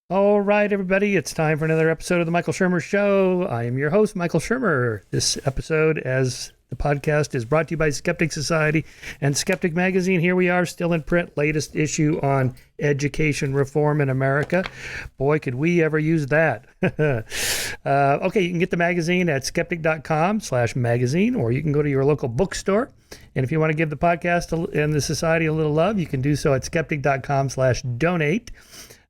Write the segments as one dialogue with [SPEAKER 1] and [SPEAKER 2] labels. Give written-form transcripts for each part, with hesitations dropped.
[SPEAKER 1] All right, everybody, it's time for another episode of the Michael Shermer Show. I am your host, Michael Shermer. This episode, as the podcast, is brought to you by Skeptic Society and Skeptic Magazine. Here we are, still in print, latest issue on education reform in America. Boy, could we ever use that. Okay, you can get the magazine at skeptic.com/magazine, or you can go to your local bookstore. And if you want to give the podcast and the society a little love, you can do so at skeptic.com/donate.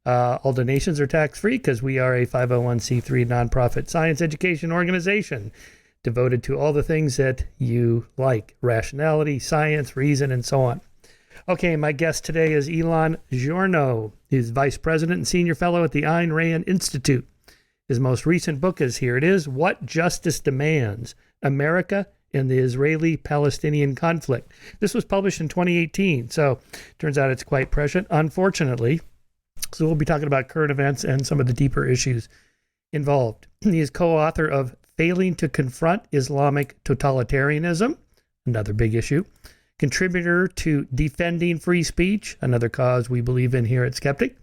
[SPEAKER 1] All donations are tax-free because we are a 501c3 nonprofit science education organization devoted to all the things that you like: rationality, science, reason, and so on. Okay, my guest today is Elan Journo. He's vice president and senior fellow at the Ayn Rand Institute. His most recent book is, here it is, What Justice Demands: America and the Israeli Palestinian Conflict. This was published in 2018, so turns out it's quite prescient, unfortunately. So we'll be talking about current events and some of the deeper issues involved. He is co-author of Failing to Confront Islamic Totalitarianism, another big issue, contributor to Defending Free Speech, another cause we believe in here at Skeptic,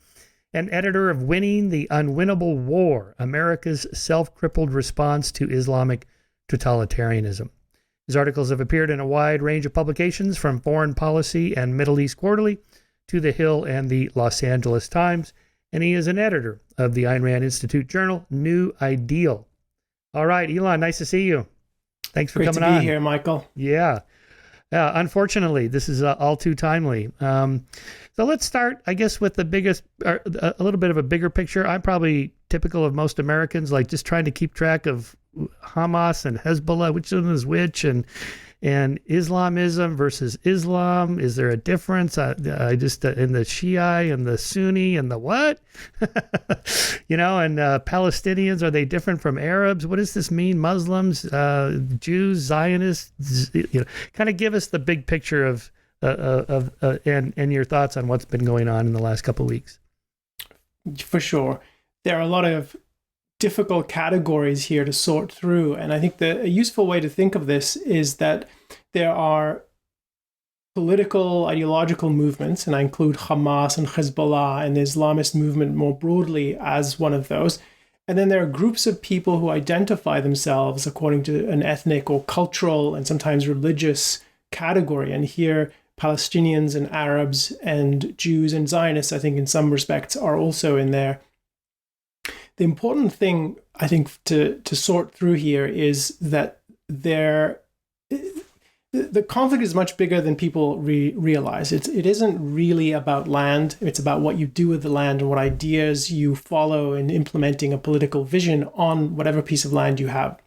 [SPEAKER 1] and editor of Winning the Unwinnable War, America's Self-Crippled Response to Islamic Totalitarianism. His articles have appeared in a wide range of publications, from Foreign Policy and Middle East Quarterly to The Hill and the Los Angeles Times, and he is an editor of the Ayn Rand Institute journal, New Ideal. All right, Elan, nice to see you. Thanks for coming on.
[SPEAKER 2] Great to be here, Michael.
[SPEAKER 1] Yeah. Unfortunately, this is all too timely. So let's start, I guess, with the biggest, a little bit of a bigger picture. I'm probably typical of most Americans, like just trying to keep track of Hamas and Hezbollah, which one is which, and Islamism versus Islam. Is there a difference? I just in the Shia and the Sunni and the what? And Palestinians, are they different from Arabs? What does this mean? Muslims, Jews, Zionists? Kind of give us the big picture of and your thoughts on what's been going on in the last couple of weeks.
[SPEAKER 2] For sure. There are a lot of difficult categories here to sort through. And I think a useful way to think of this is that there are political, ideological movements, and I include Hamas and Hezbollah and the Islamist movement more broadly as one of those. And then there are groups of people who identify themselves according to an ethnic or cultural and sometimes religious category. And here, Palestinians and Arabs and Jews and Zionists, I think in some respects, are also in there. The important thing, I think, to sort through here is that the conflict is much bigger than people realize. It isn't really about land. It's about what you do with the land and what ideas you follow in implementing a political vision on whatever piece of land you have.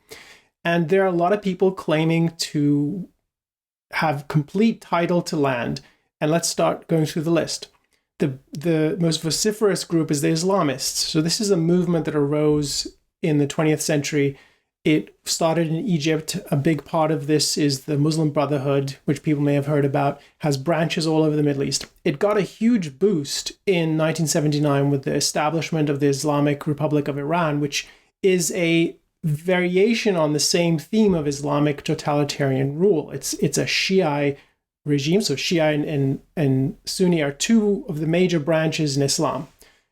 [SPEAKER 2] And there are a lot of people claiming to have complete title to land. And let's start going through the list. The most vociferous group is the Islamists. So this is a movement that arose in the 20th century. It started in Egypt. A big part of this is the Muslim Brotherhood, which people may have heard about, has branches all over the Middle East. It got a huge boost in 1979 with the establishment of the Islamic Republic of Iran, which is a variation on the same theme of Islamic totalitarian rule. It's a Shiite regime. So Shia and Sunni are two of the major branches in Islam.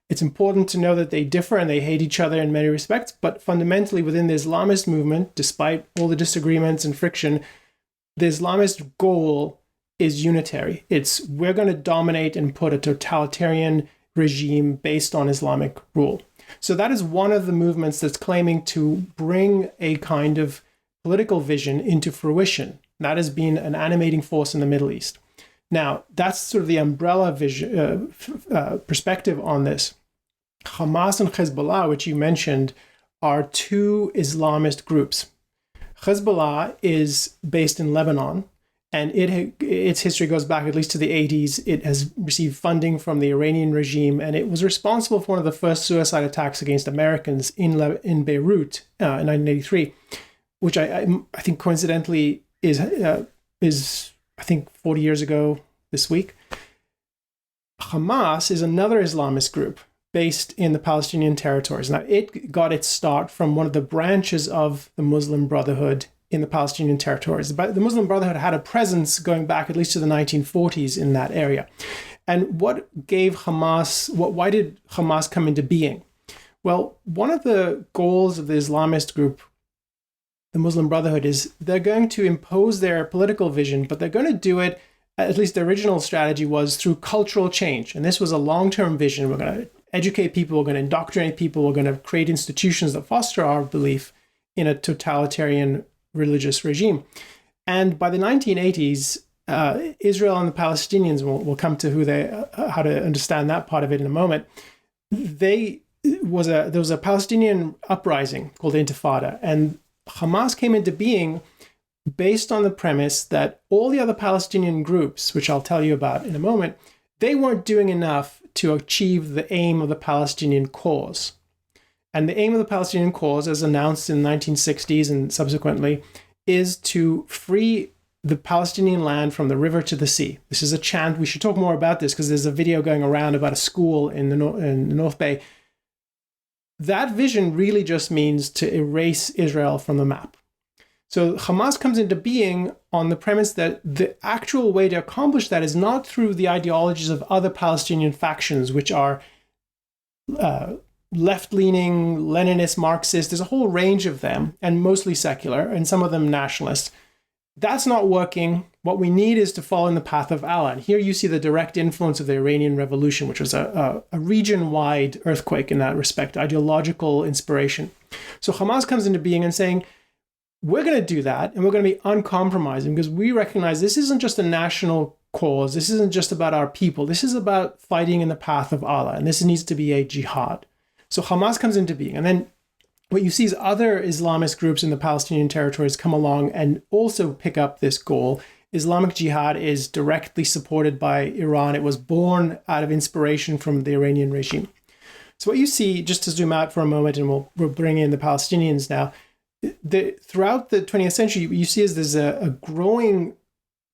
[SPEAKER 2] It's important to know that they differ and they hate each other in many respects, but fundamentally within the Islamist movement, despite all the disagreements and friction, the Islamist goal is unitary. It's, we're going to dominate and put a totalitarian regime based on Islamic rule. So that is one of the movements that's claiming to bring a kind of political vision into fruition. That has been an animating force in the Middle East. Now, that's sort of the umbrella vision, perspective on this. Hamas and Hezbollah, which you mentioned, are two Islamist groups. Hezbollah is based in Lebanon, and its history goes back at least to the 80s. It has received funding from the Iranian regime, and it was responsible for one of the first suicide attacks against Americans in Beirut in 1983, which I think coincidentally is I think 40 years ago this week. Hamas is another Islamist group based in the Palestinian territories. Now, it got its start from one of the branches of the Muslim Brotherhood in the Palestinian territories. But the Muslim Brotherhood had a presence going back at least to the 1940s in that area. And what gave Hamas, why did Hamas come into being? Well, one of the goals of the Islamist group, the Muslim Brotherhood, is they're going to impose their political vision, but they're going to do it, at least the original strategy was through cultural change. And this was a long-term vision. We're going to educate people, we're going to indoctrinate people, we're going to create institutions that foster our belief in a totalitarian religious regime. And by the 1980s, Israel and the Palestinians, we'll come to how to understand that part of it in a moment, there was a Palestinian uprising called Intifada, and Hamas came into being based on the premise that all the other Palestinian groups, which I'll tell you about in a moment, they weren't doing enough to achieve the aim of the Palestinian cause. And the aim of the Palestinian cause, as announced in the 1960s and subsequently, is to free the Palestinian land from the river to the sea. This is a chant. We should talk more about this because there's a video going around about a school in the North Bay. That vision really just means to erase Israel from the map. So Hamas comes into being on the premise that the actual way to accomplish that is not through the ideologies of other Palestinian factions, which are left-leaning, Leninist, Marxist. There's a whole range of them, and mostly secular, and some of them nationalist. That's not working. What we need is to follow in the path of Allah. And here you see the direct influence of the Iranian Revolution, which was a region-wide earthquake in that respect, ideological inspiration. So Hamas comes into being and saying, we're going to do that, and we're going to be uncompromising because we recognize this isn't just a national cause. This isn't just about our people. This is about fighting in the path of Allah, and this needs to be a jihad. So Hamas comes into being. And then what you see is other Islamist groups in the Palestinian territories come along and also pick up this goal. Islamic Jihad is directly supported by Iran. It was born out of inspiration from the Iranian regime. So what you see, just to zoom out for a moment, and we'll bring in the Palestinians now, throughout the 20th century, you see is there's a growing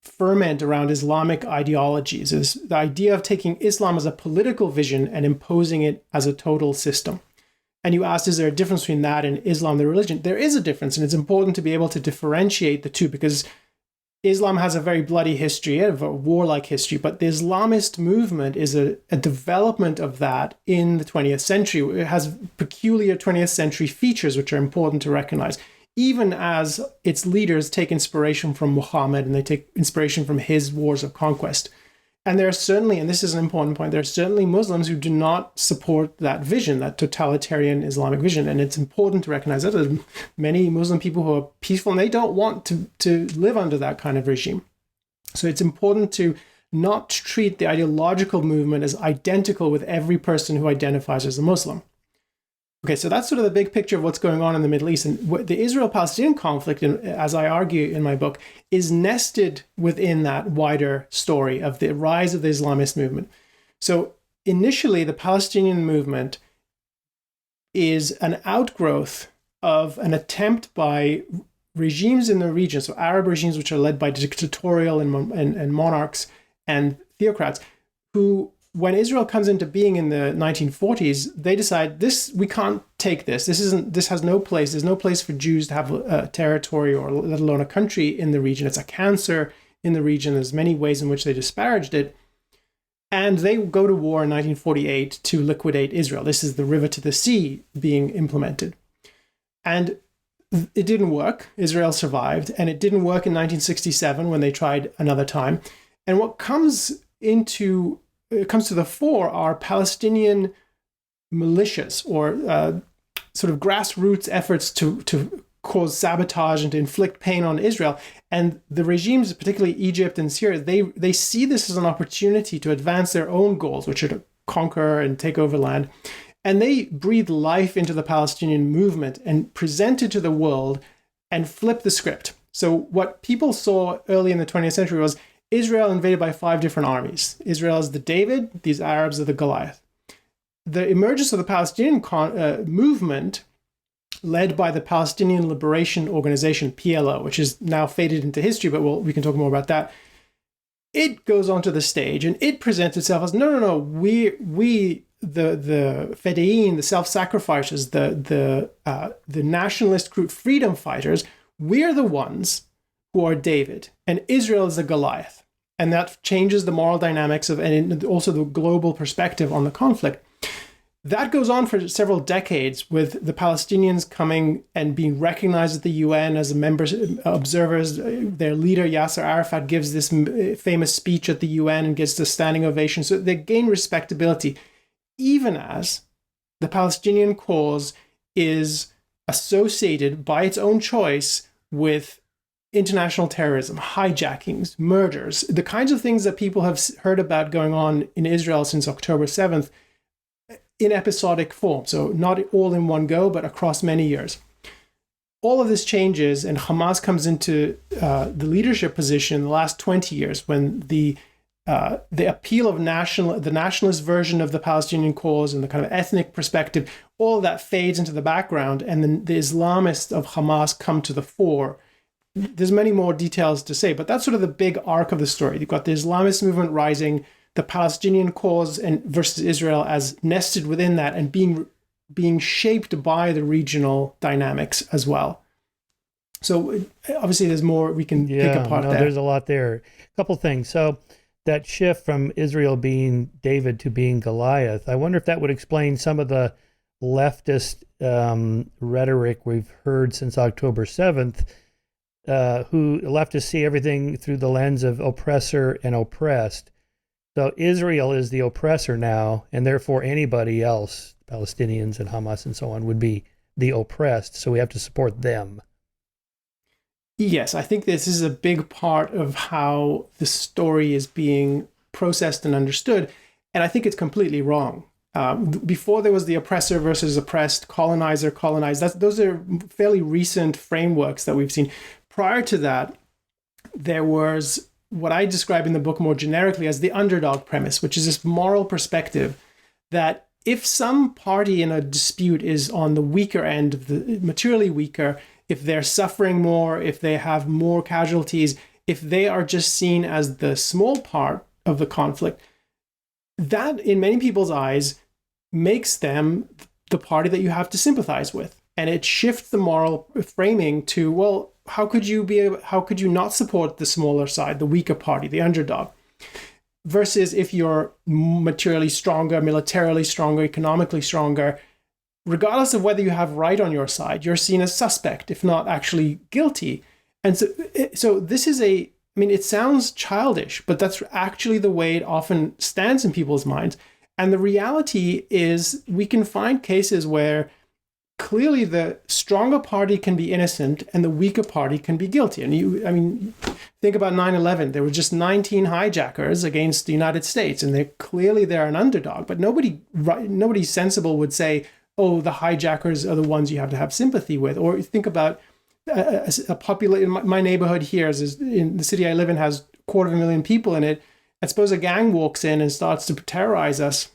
[SPEAKER 2] ferment around Islamic ideologies. There's the idea of taking Islam as a political vision and imposing it as a total system. And you asked, is there a difference between that and Islam, the religion? There is a difference, and it's important to be able to differentiate the two because Islam has a very bloody history, a warlike history, but the Islamist movement is a development of that in the 20th century. It has peculiar 20th century features which are important to recognize, even as its leaders take inspiration from Muhammad and they take inspiration from his wars of conquest. And there are certainly, and this is an important point, there are certainly Muslims who do not support that vision, that totalitarian Islamic vision. And it's important to recognize that there's many Muslim people who are peaceful and they don't want to live under that kind of regime. So it's important to not treat the ideological movement as identical with every person who identifies as a Muslim. Okay, so that's sort of the big picture of what's going on in the Middle East. And the Israel-Palestinian conflict, as I argue in my book, is nested within that wider story of the rise of the Islamist movement. So initially, the Palestinian movement is an outgrowth of an attempt by regimes in the region, so Arab regimes which are led by dictatorial and monarchs and theocrats, who, when Israel comes into being in the 1940s, they decide we can't take this. This has no place. There's no place for Jews to have a territory or let alone a country in the region. It's a cancer in the region. There's many ways in which they disparaged it. And they go to war in 1948 to liquidate Israel. This is the river to the sea being implemented. And it didn't work. Israel survived. And it didn't work in 1967 when they tried another time. And what comes to the fore are Palestinian militias or sort of grassroots efforts to cause sabotage and to inflict pain on Israel. And the regimes, particularly Egypt and Syria, they see this as an opportunity to advance their own goals, which are to conquer and take over land. And they breathe life into the Palestinian movement and present it to the world and flip the script. So what people saw early in the 20th century was Israel invaded by 5 different armies. Israel is the David, these Arabs are the Goliath. The emergence of the Palestinian movement, led by the Palestinian Liberation Organization, PLO, which is now faded into history, but we can talk more about that. It goes onto the stage and it presents itself as, no, we the Fedayeen, the self-sacrificers, the nationalist group freedom fighters, we're the ones who are David, and Israel is the Goliath. And that changes the moral dynamics of, and also the global perspective on the conflict. That goes on for several decades, with the Palestinians coming and being recognized at the UN as observers. Their leader, Yasser Arafat, gives this famous speech at the UN and gets the standing ovation. So they gain respectability, even as the Palestinian cause is associated by its own choice with international terrorism, hijackings, murders, the kinds of things that people have heard about going on in Israel since October 7th in episodic form. So not all in one go, but across many years. All of this changes, and Hamas comes into the leadership position in the last 20 years, when the appeal of the nationalist version of the Palestinian cause and the kind of ethnic perspective, all of that fades into the background, and then the Islamists of Hamas come to the fore. There's many more details to say, but that's sort of the big arc of the story. You've got the Islamist movement rising, the Palestinian cause and versus Israel as nested within that, and being shaped by the regional dynamics as well. So obviously there's more we can pick apart there.
[SPEAKER 1] There's a lot there. A couple things. So that shift from Israel being David to being Goliath, I wonder if that would explain some of the leftist rhetoric we've heard since October 7th, who leftists see everything through the lens of oppressor and oppressed. So Israel is the oppressor now, and therefore anybody else, Palestinians and Hamas and so on, would be the oppressed. So we have to support them.
[SPEAKER 2] Yes, I think this is a big part of how the story is being processed and understood. And I think it's completely wrong. Before there was the oppressor versus oppressed, colonizer, colonized. Those are fairly recent frameworks that we've seen. Prior to that, there was what I describe in the book more generically as the underdog premise, which is this moral perspective that if some party in a dispute is on the weaker end, of the materially weaker, if they're suffering more, if they have more casualties, if they are just seen as the small part of the conflict, that in many people's eyes makes them the party that you have to sympathize with. And it shifts the moral framing to, well, how could you not support the smaller side, the weaker party, the underdog? Versus if you're materially stronger, militarily stronger, economically stronger, regardless of whether you have right on your side, you're seen as suspect, if not actually guilty. And so this is it sounds childish, but that's actually the way it often stands in people's minds. And the reality is we can find cases where clearly the stronger party can be innocent and the weaker party can be guilty. And think about 9/11. There were just 19 hijackers against the United States, and they're an underdog. But nobody sensible would say, oh, the hijackers are the ones you have to have sympathy with. Or think about a population. My neighborhood here is in the city I live in has 250,000 people in it. I suppose a gang walks in and starts to terrorize us.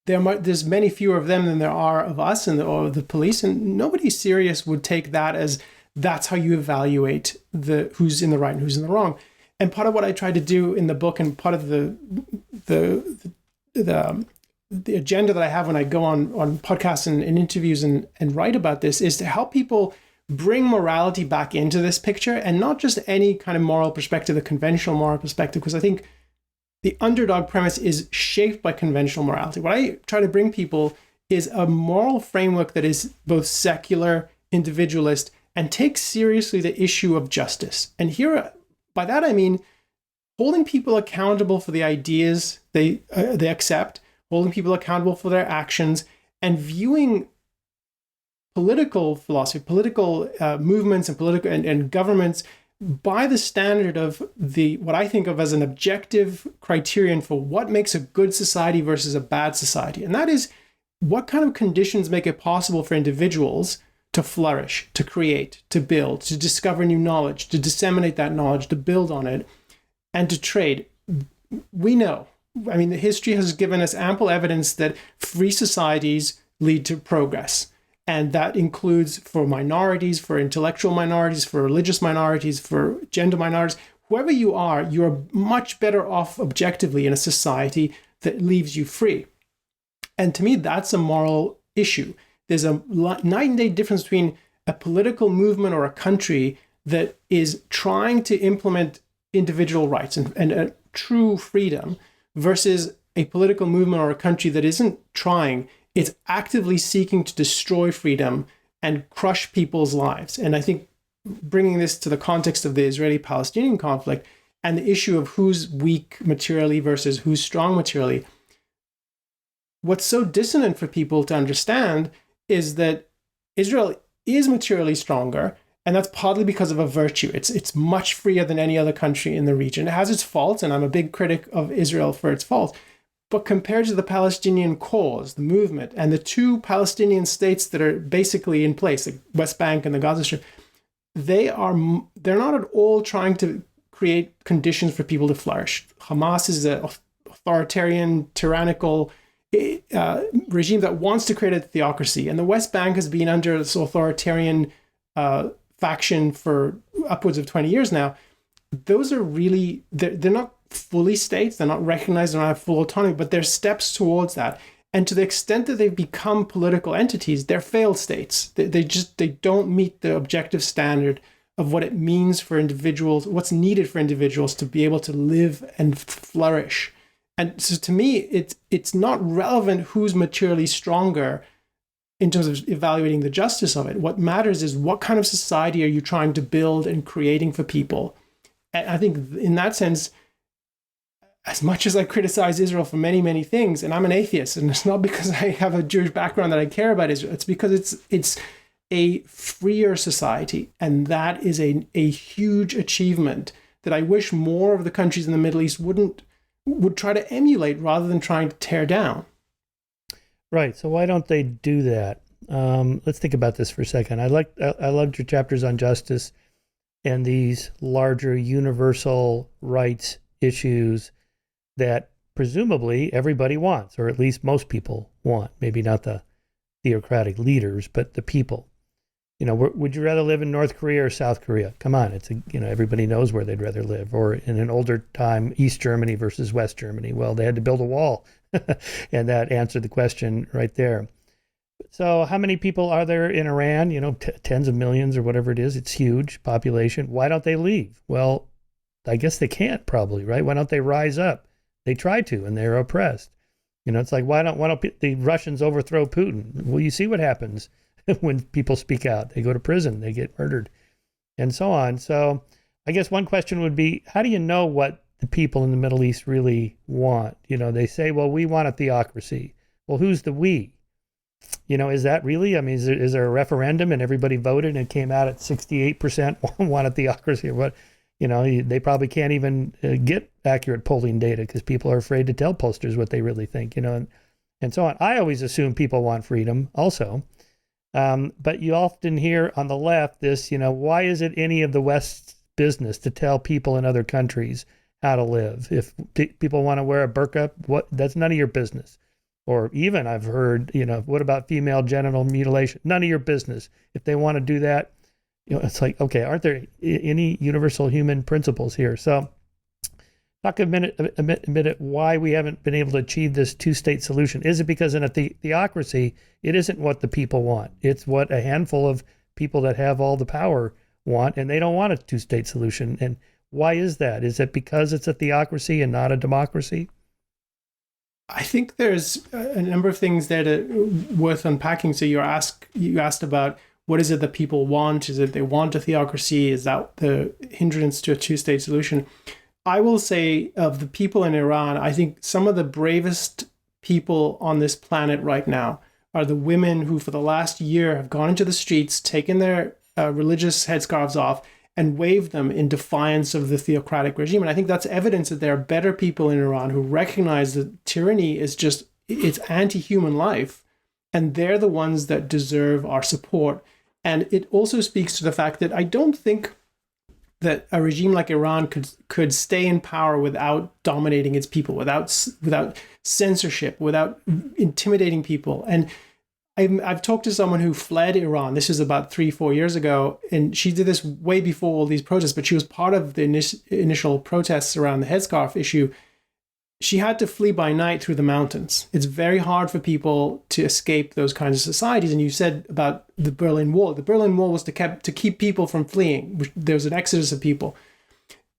[SPEAKER 2] There's many fewer of them than there are of us or the police, and nobody serious would take that as that's how you evaluate who's in the right and who's in the wrong. And part of what I try to do in the book, and part of the agenda that I have when I go on podcasts and interviews and write about this, is to help people bring morality back into this picture, and not just any kind of moral perspective, the conventional moral perspective, because I think the underdog premise is shaped by conventional morality. What I try to bring people is a moral framework that is both secular, individualist, and takes seriously the issue of justice. And here, by that I mean holding people accountable for the ideas they accept, holding people accountable for their actions, and viewing political philosophy, political movements and governments by the standard of what I think of as an objective criterion for what makes a good society versus a bad society. And that is, what kind of conditions make it possible for individuals to flourish, to create, to build, to discover new knowledge, to disseminate that knowledge, to build on it, and to trade. We know, the history has given us ample evidence that free societies lead to progress. And that includes for minorities, for intellectual minorities, for religious minorities, for gender minorities. Whoever you are, you're much better off objectively in a society that leaves you free. And to me, that's a moral issue. There's a night and day difference between a political movement or a country that is trying to implement individual rights and true freedom versus a political movement or a country that isn't trying, it's actively seeking to destroy freedom and crush people's lives. And I think bringing this to the context of the Israeli-Palestinian conflict and the issue of who's weak materially versus who's strong materially, what's so dissonant for people to understand is that Israel is materially stronger, and that's partly because of a virtue. It's much freer than any other country in the region. It has its faults, and I'm a big critic of Israel for its faults. But compared to the Palestinian cause, the movement, and the two Palestinian states that are basically in place, the West Bank and the Gaza Strip, they're not at all trying to create conditions for people to flourish. Hamas is an authoritarian, tyrannical regime that wants to create a theocracy, and the West Bank has been under this authoritarian faction for upwards of 20 years now. Those are really, they're not fully states, they're not recognized, they don't have full autonomy, but they're steps towards that. And to the extent that they've become political entities, they're failed states. They don't meet the objective standard of what it means for individuals, what's needed for individuals to be able to live and flourish. And so to me, it's not relevant who's materially stronger in terms of evaluating the justice of it. What matters is what kind of society are you trying to build and creating for people. And I think in that sense, as much as I criticize Israel for many, many things, and I'm an atheist, and it's not because I have a Jewish background that I care about Israel, it's because it's a freer society. And that is a huge achievement that I wish more of the countries in the Middle East would try to emulate rather than trying to tear down.
[SPEAKER 1] Right. So why don't they do that? Let's think about this for a second. I loved your chapters on justice and these larger universal rights issues that presumably everybody wants, or at least most people want. Maybe not the theocratic leaders, but the people. Would you rather live in North Korea or South Korea? Come on, everybody knows where they'd rather live. Or in an older time, East Germany versus West Germany. Well, they had to build a wall, and that answered the question right there. So how many people are there in Iran? Tens of millions or whatever it is. It's huge population. Why don't they leave? Well, I guess they can't probably, right? Why don't they rise up? They try to, and they're oppressed. It's like, why don't the Russians overthrow Putin? Well, you see what happens when people speak out. They go to prison, they get murdered, and so on. So I guess one question would be, how do you know what the people in the Middle East really want? They say, well, we want a theocracy. Well, who's the we? Is that really, is there a referendum and everybody voted and it came out at 68% want a theocracy or what? They probably can't even get accurate polling data because people are afraid to tell pollsters what they really think, and so on. I always assume people want freedom also. But you often hear on the left this, why is it any of the West's business to tell people in other countries how to live? If people want to wear a burqa, that's none of your business. Or even I've heard, what about female genital mutilation? None of your business. If they want to do that, it's like, okay, aren't there any universal human principles here? So talk a minute why we haven't been able to achieve this two-state solution. Is it because in a theocracy, it isn't what the people want? It's what a handful of people that have all the power want, and they don't want a two-state solution. And why is that? Is it because it's a theocracy and not a democracy?
[SPEAKER 2] I think there's a number of things there worth unpacking. So you asked about what is it that people want? Is it they want a theocracy? Is that the hindrance to a two-state solution? I will say of the people in Iran, I think some of the bravest people on this planet right now are the women who for the last year have gone into the streets, taken their religious headscarves off and waved them in defiance of the theocratic regime. And I think that's evidence that there are better people in Iran who recognize that tyranny is it's anti-human life. And they're the ones that deserve our support. And it also speaks to the fact that I don't think that a regime like Iran could stay in power without dominating its people, without censorship, without intimidating people. And I've talked to someone who fled Iran. This is about 3-4 years ago, and she did this way before all these protests, but she was part of the initial protests around the headscarf issue. She had to flee by night through the mountains. It's very hard for people to escape those kinds of societies. And you said about the Berlin Wall. The Berlin Wall was to keep people from fleeing. There was an exodus of people.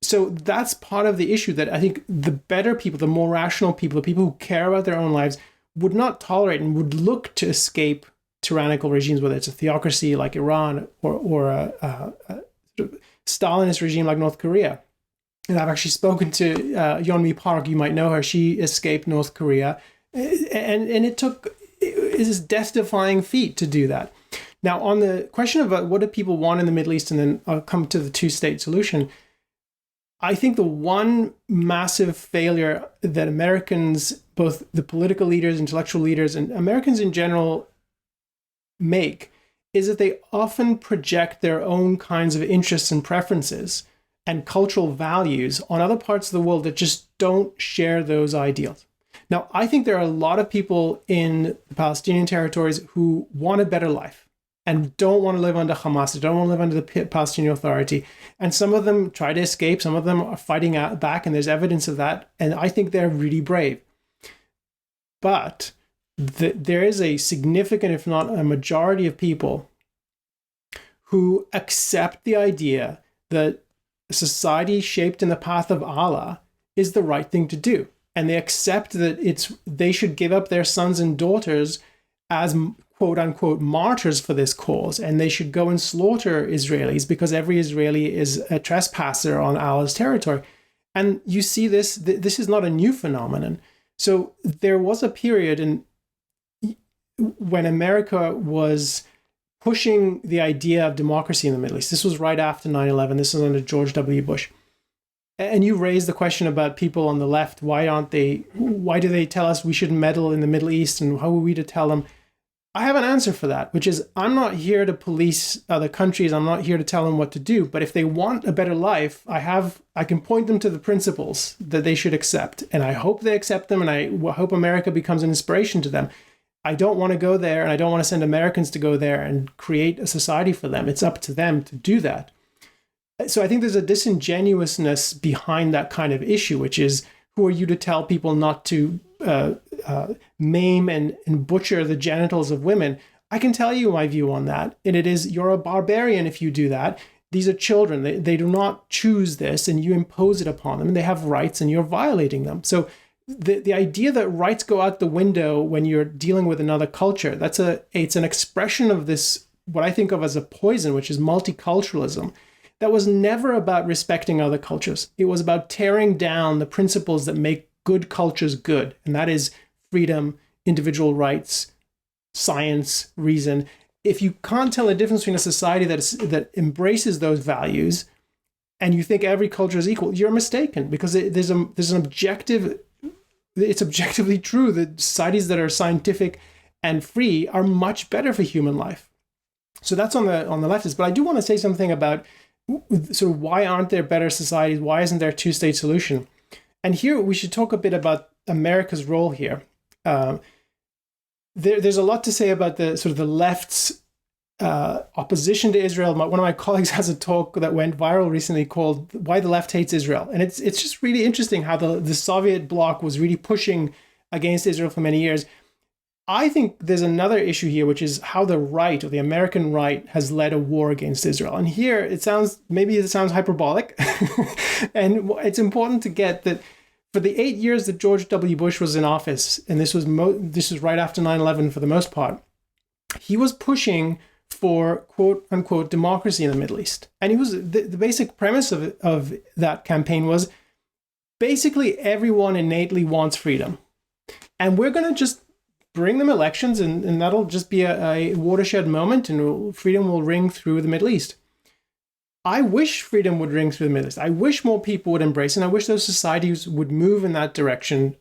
[SPEAKER 2] So that's part of the issue, that I think the better people, the more rational people, the people who care about their own lives, would not tolerate and would look to escape tyrannical regimes, whether it's a theocracy like Iran or a Stalinist regime like North Korea. And I've actually spoken to Yeonmi Park. You might know her. She escaped North Korea, and it is this death-defying feat to do that. Now, on the question of what do people want in the Middle East, and then I'll come to the two-state solution, I think the one massive failure that Americans, both the political leaders, intellectual leaders, and Americans in general make, is that they often project their own kinds of interests and preferences and cultural values on other parts of the world that just don't share those ideals. Now, I think there are a lot of people in the Palestinian territories who want a better life and don't want to live under Hamas, don't want to live under the Palestinian Authority. And some of them try to escape, some of them are fighting out back, and there's evidence of that. And I think they're really brave. But there is a significant, if not a majority of people who accept the idea that a society shaped in the path of Allah is the right thing to do. And they accept that they should give up their sons and daughters as quote unquote martyrs for this cause, and they should go and slaughter Israelis because every Israeli is a trespasser on Allah's territory. And you see this is not a new phenomenon. So there was a period when America was pushing the idea of democracy in the Middle East. This was right after 9/11. This was under George W. Bush. And you raised the question about people on the left. Why do they tell us we shouldn't meddle in the Middle East, and how are we to tell them? I have an answer for that, which is I'm not here to police other countries. I'm not here to tell them what to do. But if they want a better life, I can point them to the principles that they should accept. And I hope they accept them, and I hope America becomes an inspiration to them. I don't want to go there, and I don't want to send Americans to go there and create a society for them. It's up to them to do that. So I think there's a disingenuousness behind that kind of issue, which is, who are you to tell people not to maim and butcher the genitals of women? I can tell you my view on that. And it is, you're a barbarian if you do that. These are children. They do not choose this, and you impose it upon them. And they have rights, and you're violating them. So the idea that rights go out the window when you're dealing with another culture, it's an expression of this, what I think of as a poison, which is multiculturalism. That was never about respecting other cultures. It was about tearing down the principles that make good cultures good. And that is freedom, individual rights, science, reason. If you can't tell the difference between a society that embraces those values and you think every culture is equal, you're mistaken, because there's an objective. It's objectively true that societies that are scientific and free are much better for human life. So that's on the leftist. But I do want to say something about sort of why aren't there better societies? Why isn't there a two-state solution? And here we should talk a bit about America's role here. There's a lot to say about the sort of the left's opposition to Israel. One of my colleagues has a talk that went viral recently called "Why the Left Hates Israel," and it's just really interesting how the Soviet bloc was really pushing against Israel for many years. I think there's another issue here, which is how the right, or the American right, has led a war against Israel. And here it sounds hyperbolic, and it's important to get that for the 8 years that George W. Bush was in office, and this was right after 9/11 for the most part, he was pushing for quote unquote democracy in the Middle East. And the basic premise of that campaign was basically everyone innately wants freedom, and we're going to just bring them elections, and that'll just be a watershed moment, and freedom will ring through the Middle East. I wish freedom would ring through the Middle East. I wish more people would embrace it, and I wish those societies would move in that direction.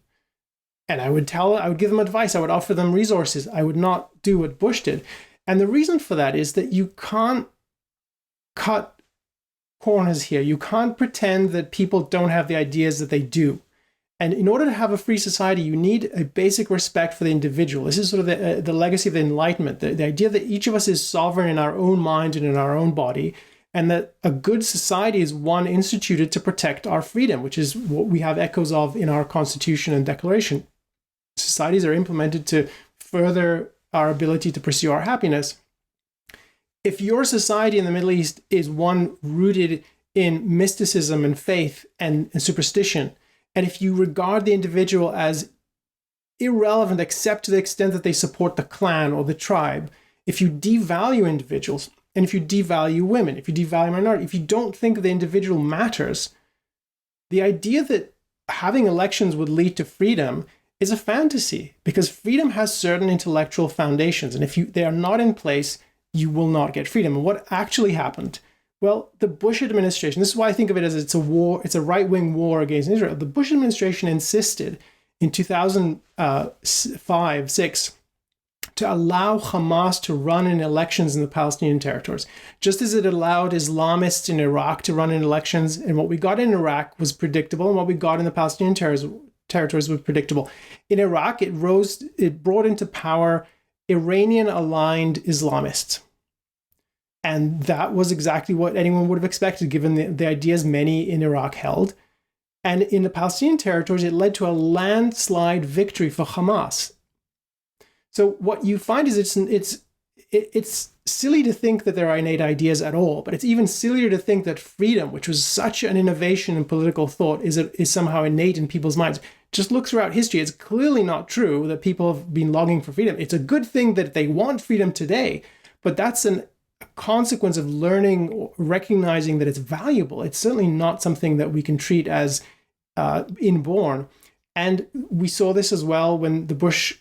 [SPEAKER 2] And I would give them advice. I would offer them resources. I would not do what Bush did. And the reason for that is that you can't cut corners here. You can't pretend that people don't have the ideas that they do. And in order to have a free society, you need a basic respect for the individual. This is sort of the legacy of the Enlightenment, the idea that each of us is sovereign in our own mind and in our own body, and that a good society is one instituted to protect our freedom, which is what we have echoes of in our Constitution and Declaration. Societies are implemented to further our ability to pursue our happiness. If your society in the Middle East is one rooted in mysticism and faith and superstition. And if you regard the individual as irrelevant except to the extent that they support the clan or the tribe, if you devalue individuals, and if you devalue women, if you devalue minorities, if you don't think the individual matters, the idea that having elections would lead to freedom is a fantasy, because freedom has certain intellectual foundations. And if they are not in place, you will not get freedom. And what actually happened? Well, the Bush administration, this is why I think of it as it's a war, it's a right-wing war against Israel. The Bush administration insisted in 2005-6 to allow Hamas to run in elections in the Palestinian territories, just as it allowed Islamists in Iraq to run in elections. And what we got in Iraq was predictable, and what we got in the Palestinian territories was predictable. In Iraq, it brought into power Iranian-aligned Islamists. And that was exactly what anyone would have expected, given the ideas many in Iraq held. And in the Palestinian territories, it led to a landslide victory for Hamas. So what you find is it's silly to think that there are innate ideas at all, but it's even sillier to think that freedom, which was such an innovation in political thought, is somehow innate in people's minds. Just look throughout history. It's clearly not true that people have been longing for freedom. It's a good thing that they want freedom today, but that's a consequence of learning or recognizing that it's valuable. It's certainly not something that we can treat as inborn. And we saw this as well when the Bush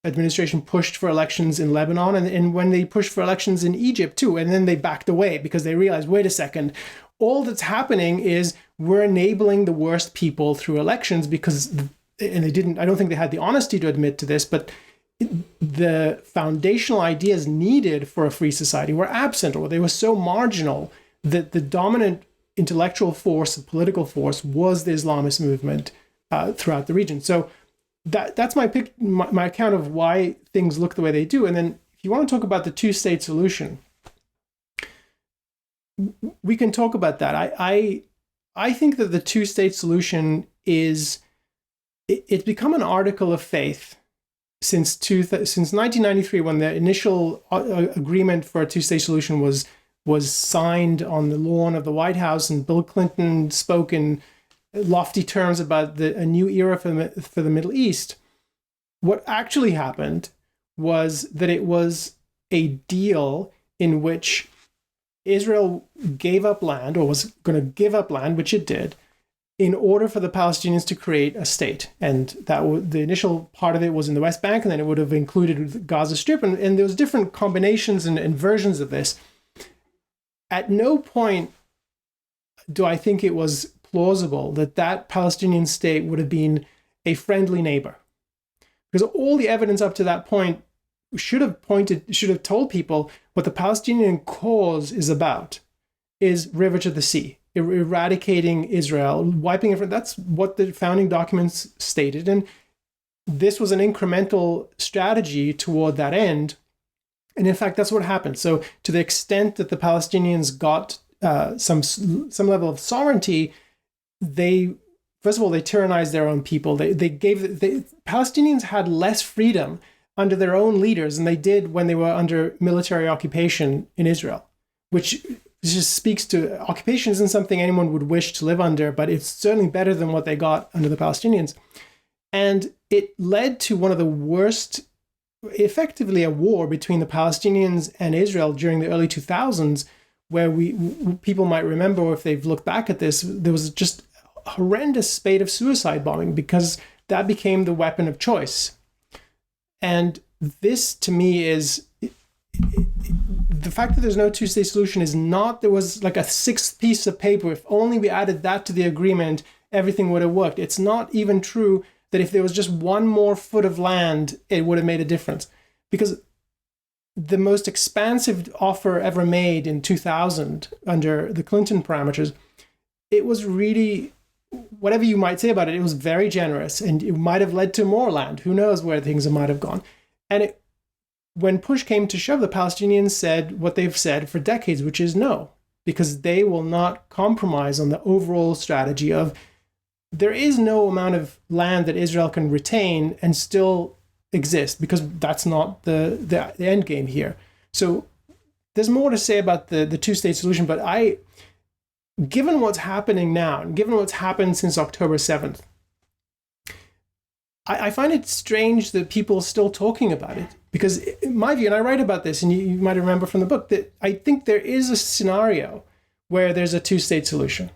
[SPEAKER 2] administration pushed for elections in Lebanon, and when they pushed for elections in Egypt too, and then they backed away because they realized, wait a second, all that's happening is we're enabling the worst people through elections because, and they didn't, I don't think they had the honesty to admit to this, but the foundational ideas needed for a free society were absent, or they were so marginal that the dominant intellectual force, political force, was the Islamist movement throughout the region. So that's my account of why things look the way they do. And then if you want to talk about the two-state solution, we can talk about that. I think that the two-state solution it's become an article of faith since 1993, when the initial agreement for a two-state solution was signed on the lawn of the White House, and Bill Clinton spoke in lofty terms about a new era for the Middle East. What actually happened was that it was a deal in which Israel gave up land, or was going to give up land, which it did, in order for the Palestinians to create a state. And that the initial part of it was in the West Bank, and then it would have included the Gaza Strip, and there was different combinations and versions of this. At no point do I think it was plausible that Palestinian state would have been a friendly neighbor, because all the evidence up to that point should have told people what the Palestinian cause is about is river to the sea, eradicating Israel, wiping it. That's what the founding documents stated, and this was an incremental strategy toward that end. And in fact, that's what happened. So to the extent that the Palestinians got some level of sovereignty, first of all, they tyrannized their own people. Palestinians had less freedom under their own leaders than they did when they were under military occupation in Israel, which just speaks to occupation isn't something anyone would wish to live under, but it's certainly better than what they got under the Palestinians. And it led to one of the worst, effectively a war between the Palestinians and Israel during the early 2000s, where people might remember, or if they've looked back at this, there was just a horrendous spate of suicide bombing because that became the weapon of choice. And this, to me, is the fact that there's no two-state solution is not there was like a sixth piece of paper. If only we added that to the agreement, everything would have worked. It's not even true that if there was just one more foot of land, it would have made a difference. Because the most expansive offer ever made in 2000 under the Clinton parameters, it was really, whatever you might say about it, it was very generous, and it might have led to more land. Who knows where things might have gone. And when push came to shove, the Palestinians said what they've said for decades, which is no, because they will not compromise on the overall strategy of there is no amount of land that Israel can retain and still exist, because that's not the end game here. So there's more to say about the two-state solution, but given what's happening now, and given what's happened since October 7th, I find it strange that people are still talking about it. Because in my view, and I write about this, and you might remember from the book, that I think there is a scenario where there's a two-state solution.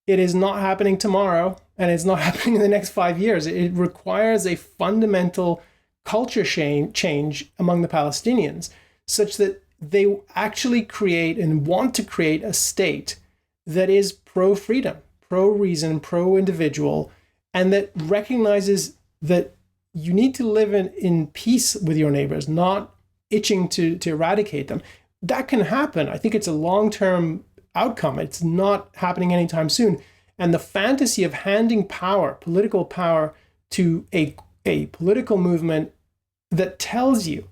[SPEAKER 2] It is not happening tomorrow, and it's not happening in the next 5 years. It requires a fundamental culture change among the Palestinians, such that they actually create and want to create a state that is pro-freedom, pro-reason, pro-individual, and that recognizes that you need to live in peace with your neighbors, not itching to eradicate them. That can happen. I think it's a long-term outcome. It's not happening anytime soon. And the fantasy of handing power, political power, to a political movement that tells you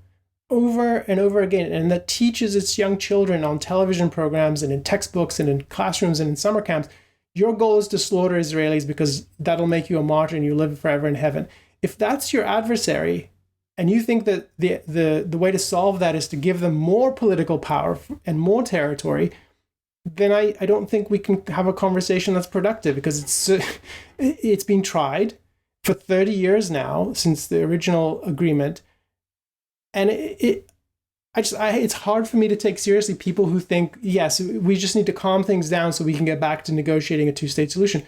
[SPEAKER 2] over and over again, and that teaches its young children on television programs and in textbooks and in classrooms and in summer camps, your goal is to slaughter Israelis because that'll make you a martyr and you live forever in heaven. If that's your adversary, and you think that the way to solve that is to give them more political power and more territory, then I don't think we can have a conversation that's productive, because it's been tried for 30 years now since the original agreement, and it's hard for me to take seriously people who think, yes, we just need to calm things down so we can get back to negotiating a two-state solution.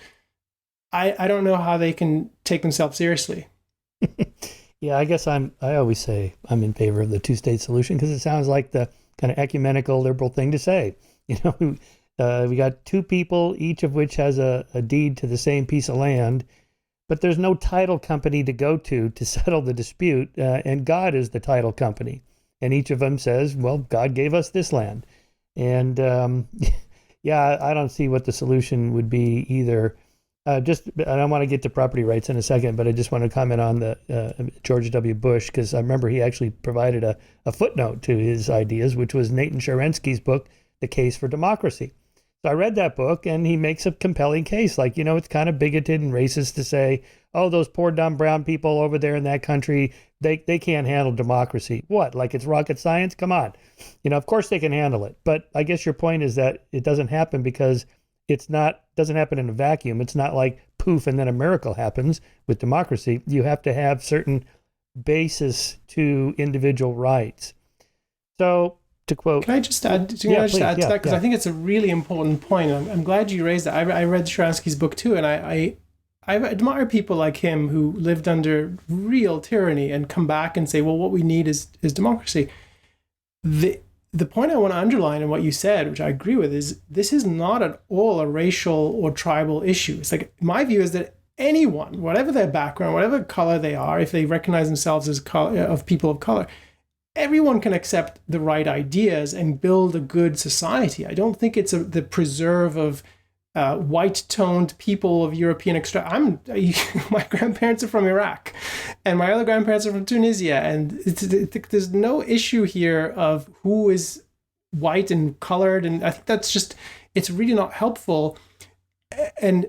[SPEAKER 2] I don't know how they can take themselves seriously.
[SPEAKER 1] Yeah, I guess I always say I'm in favor of the two-state solution because it sounds like the kind of ecumenical liberal thing to say. You know, we got two people, each of which has a deed to the same piece of land, but there's no title company to go to settle the dispute, and God is the title company. And each of them says, well, God gave us this land. And yeah, I don't see what the solution would be either. I want to get to property rights in a second, but I just want to comment on the George W. Bush, because I remember he actually provided a footnote to his ideas, which was Nathan Sharansky's book, The Case for Democracy. So I read that book, and he makes a compelling case. Like, it's kind of bigoted and racist to say, oh, those poor dumb brown people over there in that country, they can't handle democracy. What, like it's rocket science? Come on. Of course they can handle it. But I guess your point is that it doesn't happen because doesn't happen in a vacuum. It's not like poof and then a miracle happens with democracy. You have to have certain basis to individual rights. So to quote,
[SPEAKER 2] can I just add to that? Because I think it's a really important point. I'm glad you raised that. I read Sharansky's book too, and I admire people like him who lived under real tyranny and come back and say, well, what we need is democracy. The point I want to underline in what you said, which I agree with, is this is not at all a racial or tribal issue. It's like, my view is that anyone, whatever their background, whatever color they are, if they recognize themselves as of people of color, everyone can accept the right ideas and build a good society. I don't think it's the preserve of white-toned people of European my grandparents are from Iraq, and my other grandparents are from Tunisia, and there's no issue here of who is white and colored, and I think that's it's really not helpful. And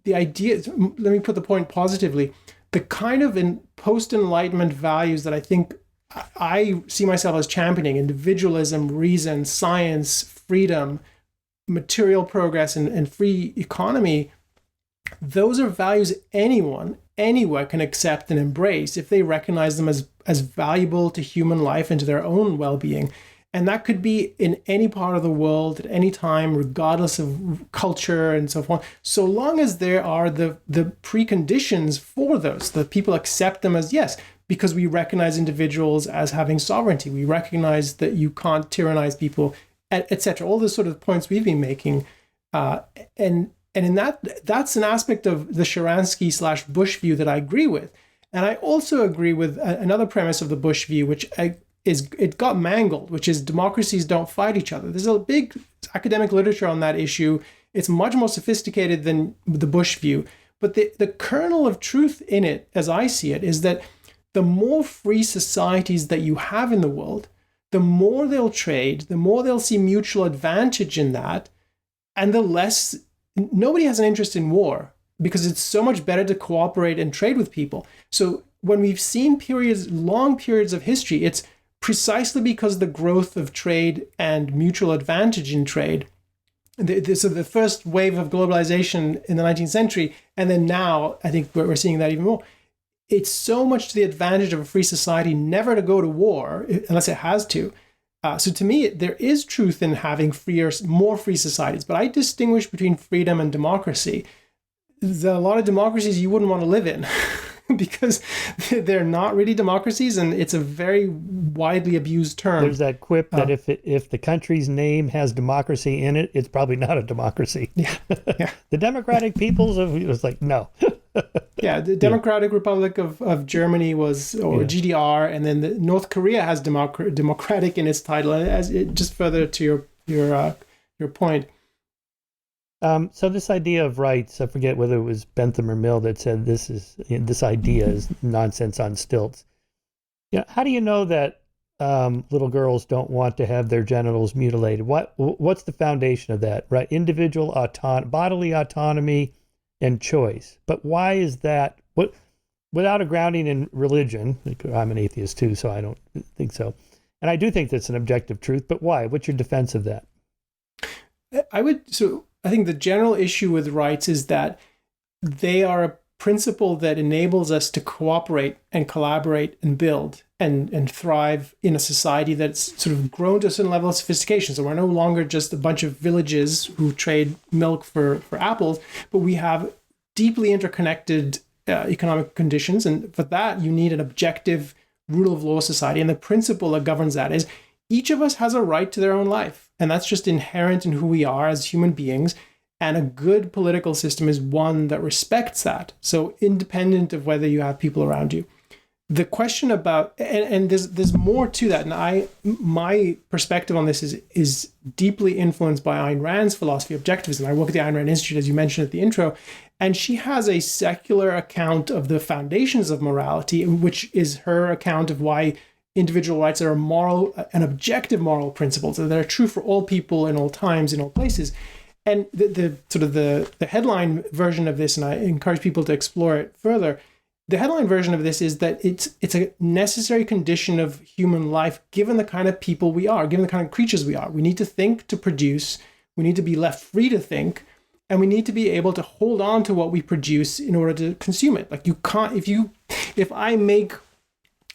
[SPEAKER 2] the idea, let me put the point positively, the kind of post-Enlightenment values that I think I see myself as championing, individualism, reason, science, freedom, material progress, and free economy, those are values anyone, anywhere can accept and embrace if they recognize them as valuable to human life and to their own well-being. And that could be in any part of the world at any time, regardless of culture and so forth, so long as there are the preconditions for those, that people accept them as, yes, because we recognize individuals as having sovereignty. We recognize that you can't tyrannize people, etc. All the sort of points we've been making, and in that's an aspect of the Sharansky/Bush view that I agree with, and I also agree with another premise of the Bush view, which it got mangled, which is democracies don't fight each other. There's a big academic literature on that issue. It's much more sophisticated than the Bush view, but the kernel of truth in it, as I see it, is that the more free societies that you have in the world, the more they'll trade, the more they'll see mutual advantage in that, and the less, nobody has an interest in war because it's so much better to cooperate and trade with people. So when we've seen long periods of history, it's precisely because the growth of trade and mutual advantage in trade So the first wave of globalization in the 19th century, and then now, I think we're seeing that even more. It's so much to the advantage of a free society never to go to war unless it has to. So to me, there is truth in having more free societies, but I distinguish between freedom and democracy. There's a lot of democracies you wouldn't want to live in because they're not really democracies, and it's a very widely abused term.
[SPEAKER 1] There's that quip that if the country's name has democracy in it, it's probably not a democracy.
[SPEAKER 2] Yeah.
[SPEAKER 1] The democratic peoples of, it was like, no.
[SPEAKER 2] Yeah, the Democratic Republic of Germany was, or GDR, and then North Korea has democratic in its title. And just further to your point.
[SPEAKER 1] So this idea of rights, I forget whether it was Bentham or Mill that said this idea is nonsense on stilts. How do you know that little girls don't want to have their genitals mutilated? What's the foundation of that? Right, individual bodily autonomy and choice. But why is that? Without a grounding in religion? I'm an atheist too, so I don't think so. And I do think that's an objective truth. But why? What's your defense of that?
[SPEAKER 2] I think the general issue with rights is that they are a principle that enables us to cooperate and collaborate and build and thrive in a society that's sort of grown to a certain level of sophistication. So we're no longer just a bunch of villages who trade milk for apples, but we have deeply interconnected economic conditions. And for that, you need an objective rule of law society. And the principle that governs that is each of us has a right to their own life. And that's just inherent in who we are as human beings. And a good political system is one that respects that. So independent of whether you have people around you. The question about, and there's more to that. And my perspective on this is deeply influenced by Ayn Rand's philosophy of objectivism. I work at the Ayn Rand Institute, as you mentioned at the intro, and she has a secular account of the foundations of morality, which is her account of why individual rights are a moral, an objective moral principle, so that are true for all people in all times, in all places. And the headline version of this, and I encourage people to explore it further, the headline version of this is that it's a necessary condition of human life, given the kind of people we are, given the kind of creatures we are. We need to think to produce, we need to be left free to think, and we need to be able to hold on to what we produce in order to consume it. Like you can't, if I make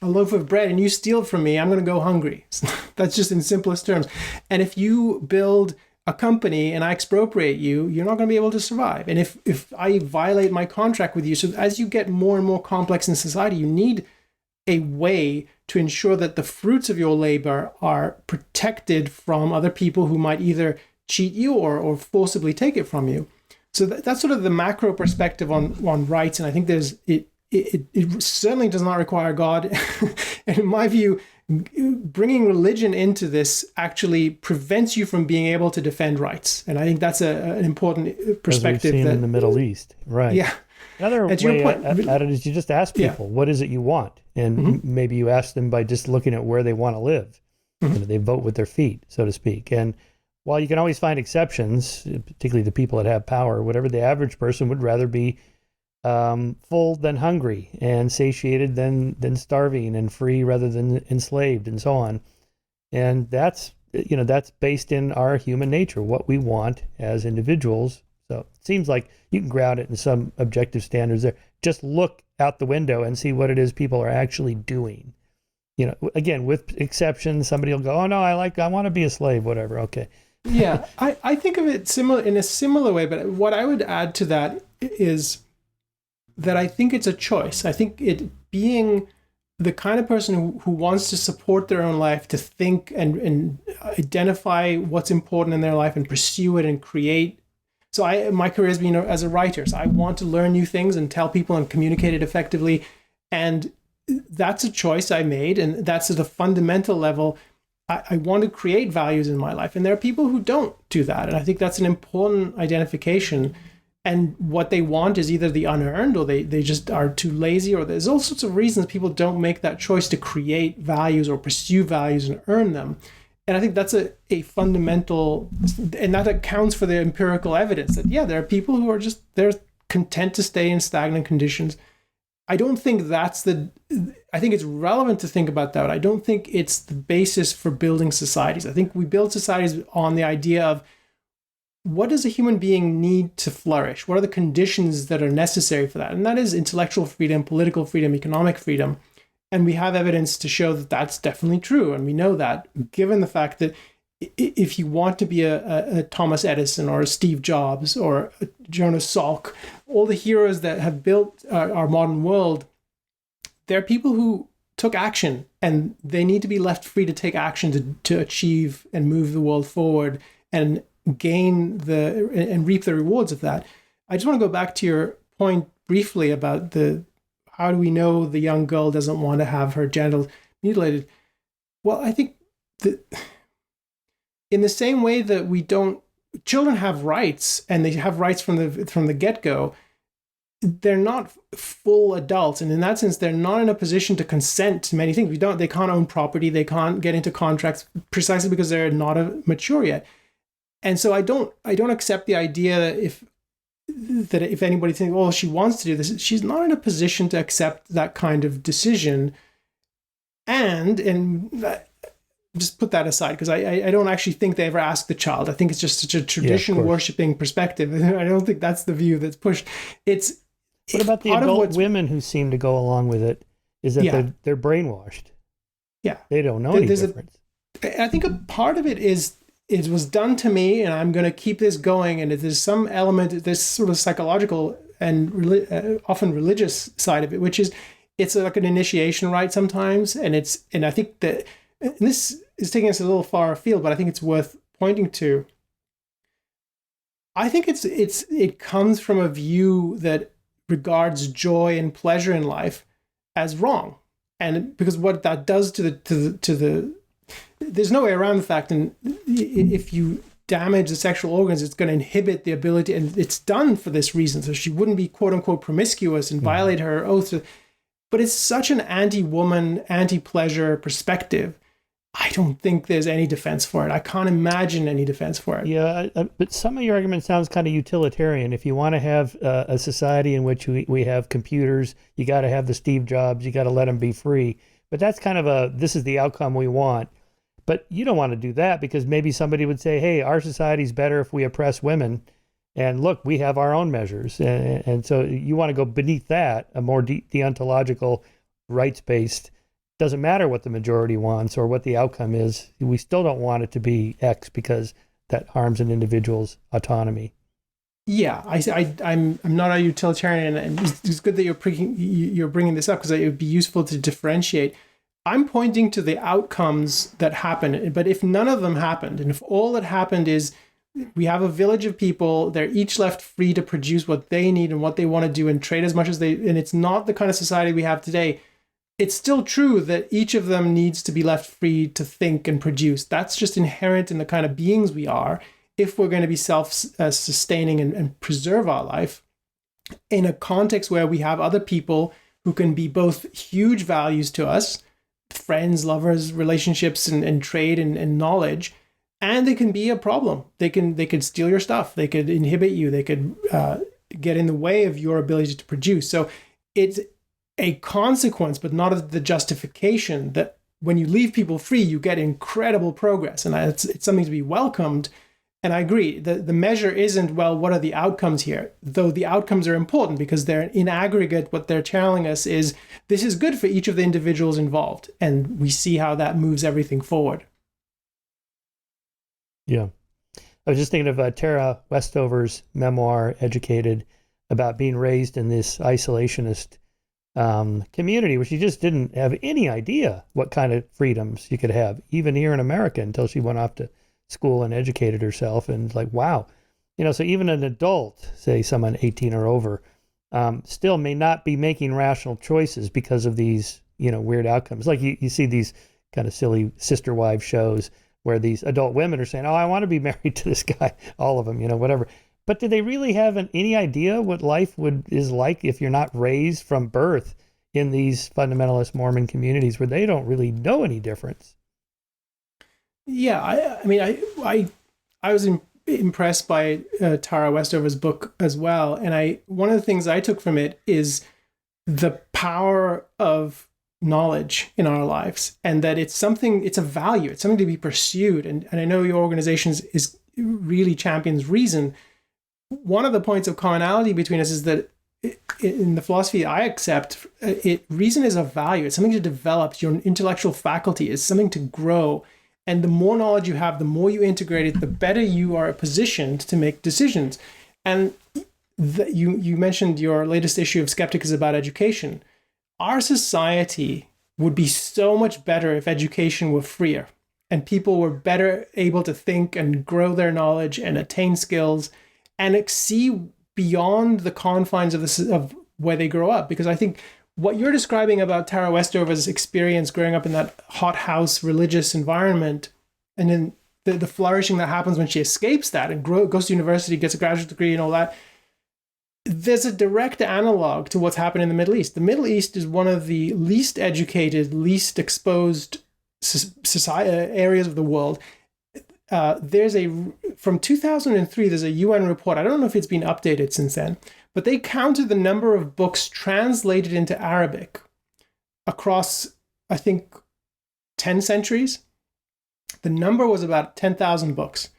[SPEAKER 2] a loaf of bread and you steal it from me, I'm going to go hungry. That's just in simplest terms. And if you build a company and I expropriate you, you're not going to be able to survive. And if I violate my contract with you, so as you get more and more complex in society, you need a way to ensure that the fruits of your labor are protected from other people who might either cheat you or forcibly take it from you. So that's sort of the macro perspective on rights. And I think it certainly does not require God. And in my view, bringing religion into this actually prevents you from being able to defend rights. And I think that's an important perspective.
[SPEAKER 1] As we've seen in the Middle East, right?
[SPEAKER 2] Yeah.
[SPEAKER 1] Another way at it is you just ask people, what is it you want? And maybe you ask them by just looking at where they want to live. They vote with their feet, so to speak. And while you can always find exceptions, particularly the people that have power, whatever, the average person would rather be full than hungry, and satiated than starving, and free rather than enslaved, and so on. And that's based in our human nature, what we want as individuals. So it seems like you can ground it in some objective standards there. Just look out the window and see what it is people are actually doing. Again, with exceptions, somebody will go, oh no, I want to be a slave, whatever. Okay.
[SPEAKER 2] Yeah, I think of it in a similar way, but what I would add to that is that I think it's a choice. I think it being the kind of person who wants to support their own life, to think and identify what's important in their life and pursue it and create. So my career has been as a writer. So I want to learn new things and tell people and communicate it effectively. And that's a choice I made. And that's at a fundamental level. I want to create values in my life. And there are people who don't do that. And I think that's an important identification. And what they want is either the unearned, or they just are too lazy, or there's all sorts of reasons people don't make that choice to create values or pursue values and earn them. And I think that's a fundamental, and that accounts for the empirical evidence that, yeah, there are people who are they're content to stay in stagnant conditions. I don't think I think it's relevant to think about that. I don't think it's the basis for building societies. I think we build societies on the idea of what does a human being need to flourish? What are the conditions that are necessary for that? And that is intellectual freedom, political freedom, economic freedom. And we have evidence to show that that's definitely true. And we know that, given the fact that if you want to be a Thomas Edison or a Steve Jobs or a Jonas Salk, all the heroes that have built our modern world, they're people who took action, and they need to be left free to take action to achieve and move the world forward and gain and reap the rewards of that. I just want to go back to your point briefly about how do we know the young girl doesn't want to have her genitals mutilated? Well, I think that in the same way that children have rights, and they have rights from the get-go, they're not full adults, and in that sense, they're not in a position to consent to many things. They can't own property, they can't get into contracts precisely because they're not mature yet. And so I don't accept the idea that if anybody thinks, oh, she wants to do this, she's not in a position to accept that kind of decision. And just put that aside, because I don't actually think they ever ask the child. I think it's just such a tradition worshipping perspective. I don't think that's the view that's pushed.
[SPEAKER 1] What about the adult women who seem to go along with it? Is that they're brainwashed? Yeah, they don't know any difference.
[SPEAKER 2] I think a part of it is it was done to me, and I'm going to keep this going. And there's some element, this sort of psychological and often religious side of it, which is it's like an initiation rite sometimes, and I think that this is taking us a little far afield, but I think it's worth pointing to. I think it comes from a view that regards joy and pleasure in life as wrong, and because what that does to the there's no way around the fact, and if you damage the sexual organs, it's going to inhibit the ability, and it's done for this reason, so she wouldn't be quote unquote promiscuous and violate her oath. But it's such an anti-woman, anti-pleasure perspective. I don't think there's any defense for it. I can't imagine any defense for it.
[SPEAKER 1] Yeah, but some of your argument sounds kind of utilitarian. If you want to have a society in which we have computers, you got to have the Steve Jobs, you got to let them be free. But that's kind of this is the outcome we want. But you don't want to do that, because maybe somebody would say, hey, our society's better if we oppress women. And look, we have our own measures. And so you want to go beneath that, a more deontological, rights-based. Doesn't matter what the majority wants or what the outcome is. We still don't want it to be X because that harms an individual's autonomy.
[SPEAKER 2] Yeah, I'm not a utilitarian, and it's good that you're bringing this up, because it would be useful to differentiate. I'm pointing to the outcomes that happen, but if none of them happened, and if all that happened is we have a village of people, they're each left free to produce what they need and what they want to do and trade as much as and it's not the kind of society we have today, it's still true that each of them needs to be left free to think and produce. That's just inherent in the kind of beings we are, if we're going to be self-sustaining and preserve our life in a context where we have other people who can be both huge values to us, friends, lovers, relationships, and trade and knowledge, and they can be a problem. They could steal your stuff. They could inhibit you. They could get in the way of your ability to produce. So it's a consequence, but not the justification, that when you leave people free, you get incredible progress. And it's something to be welcomed. And I agree, the measure isn't, well, what are the outcomes here? Though the outcomes are important, because they're in aggregate, what they're telling us is this is good for each of the individuals involved. And we see how that moves everything forward.
[SPEAKER 1] Yeah. I was just thinking of Tara Westover's memoir, Educated, about being raised in this isolationist community where she just didn't have any idea what kind of freedoms you could have, even here in America, until she went off to school and educated herself. And like, wow, so even an adult, say someone 18 or over, still may not be making rational choices because of these, weird outcomes. Like you see these kind of silly sister wives shows where these adult women are saying, oh, I want to be married to this guy, all of them, whatever. But do they really have any idea what life is like if you're not raised from birth in these fundamentalist Mormon communities where they don't really know any difference?
[SPEAKER 2] Yeah, I was impressed by Tara Westover's book as well, and one of the things I took from it is the power of knowledge in our lives, and that it's a value, it's something to be pursued. And I know your organization is really champions reason. One of the points of commonality between us is that in the philosophy I accept, reason is a value. It's something to develop. Your intellectual faculty is something to grow. And the more knowledge you have, the more you integrate it, the better you are positioned to make decisions. And you mentioned your latest issue of Skeptic is about education. Our society would be so much better if education were freer and people were better able to think and grow their knowledge and attain skills and see beyond the confines of where they grow up. Because I think what you're describing about Tara Westover's experience growing up in that hothouse religious environment, and then the flourishing that happens when she escapes that and goes to university, gets a graduate degree and all that, there's a direct analog to what's happened in the Middle East. The Middle East is one of the least educated, least exposed areas of the world. From 2003, there's a UN report. I don't know if it's been updated since then, but they counted the number of books translated into Arabic across, I think, 10 centuries. The number was about 10,000 books.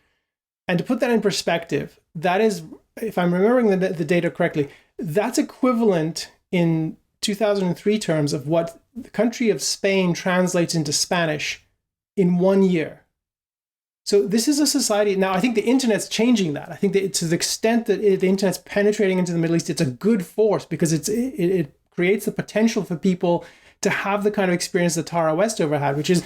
[SPEAKER 2] And to put that in perspective, that is, if I'm remembering the data correctly, that's equivalent in 2003 terms of what the country of Spain translates into Spanish in 1 year. So this is a society. Now, I think the internet's changing that. I think that to the extent that the internet's penetrating into the Middle East, it's a good force because it creates the potential for people to have the kind of experience that Tara Westover had, which is,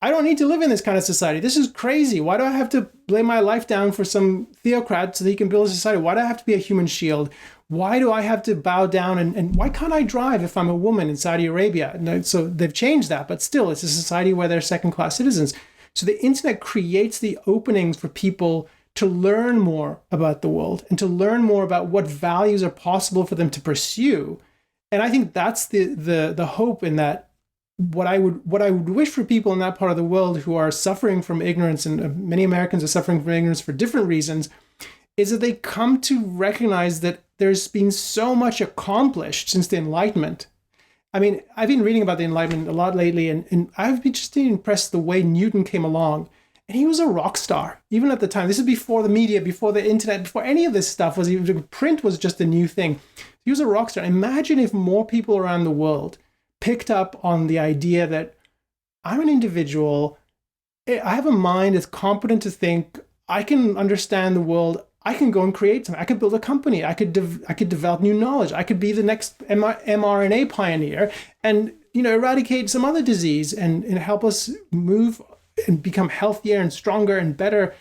[SPEAKER 2] I don't need to live in this kind of society. This is crazy. Why do I have to lay my life down for some theocrat so that he can build a society? Why do I have to be a human shield? Why do I have to bow down? And why can't I drive if I'm a woman in Saudi Arabia? And so they've changed that, but still, it's a society where they're second-class citizens. So the internet creates the openings for people to learn more about the world and to learn more about what values are possible for them to pursue. And I think that's the hope in that. What I would wish for people in that part of the world who are suffering from ignorance, and many Americans are suffering from ignorance for different reasons, is that they come to recognize that there's been so much accomplished since the Enlightenment. I mean, I've been reading about the Enlightenment a lot lately, and I've been just impressed the way Newton came along. And he was a rock star, even at the time. This is before the media, before the internet, before any of this stuff print was just a new thing. He was a rock star. Imagine if more people around the world picked up on the idea that I'm an individual, I have a mind that's competent to think, I can understand the world, I can go and create something, I could build a company, I could develop new knowledge, I could be the next mRNA pioneer and eradicate some other disease and help us move and become healthier and stronger and better.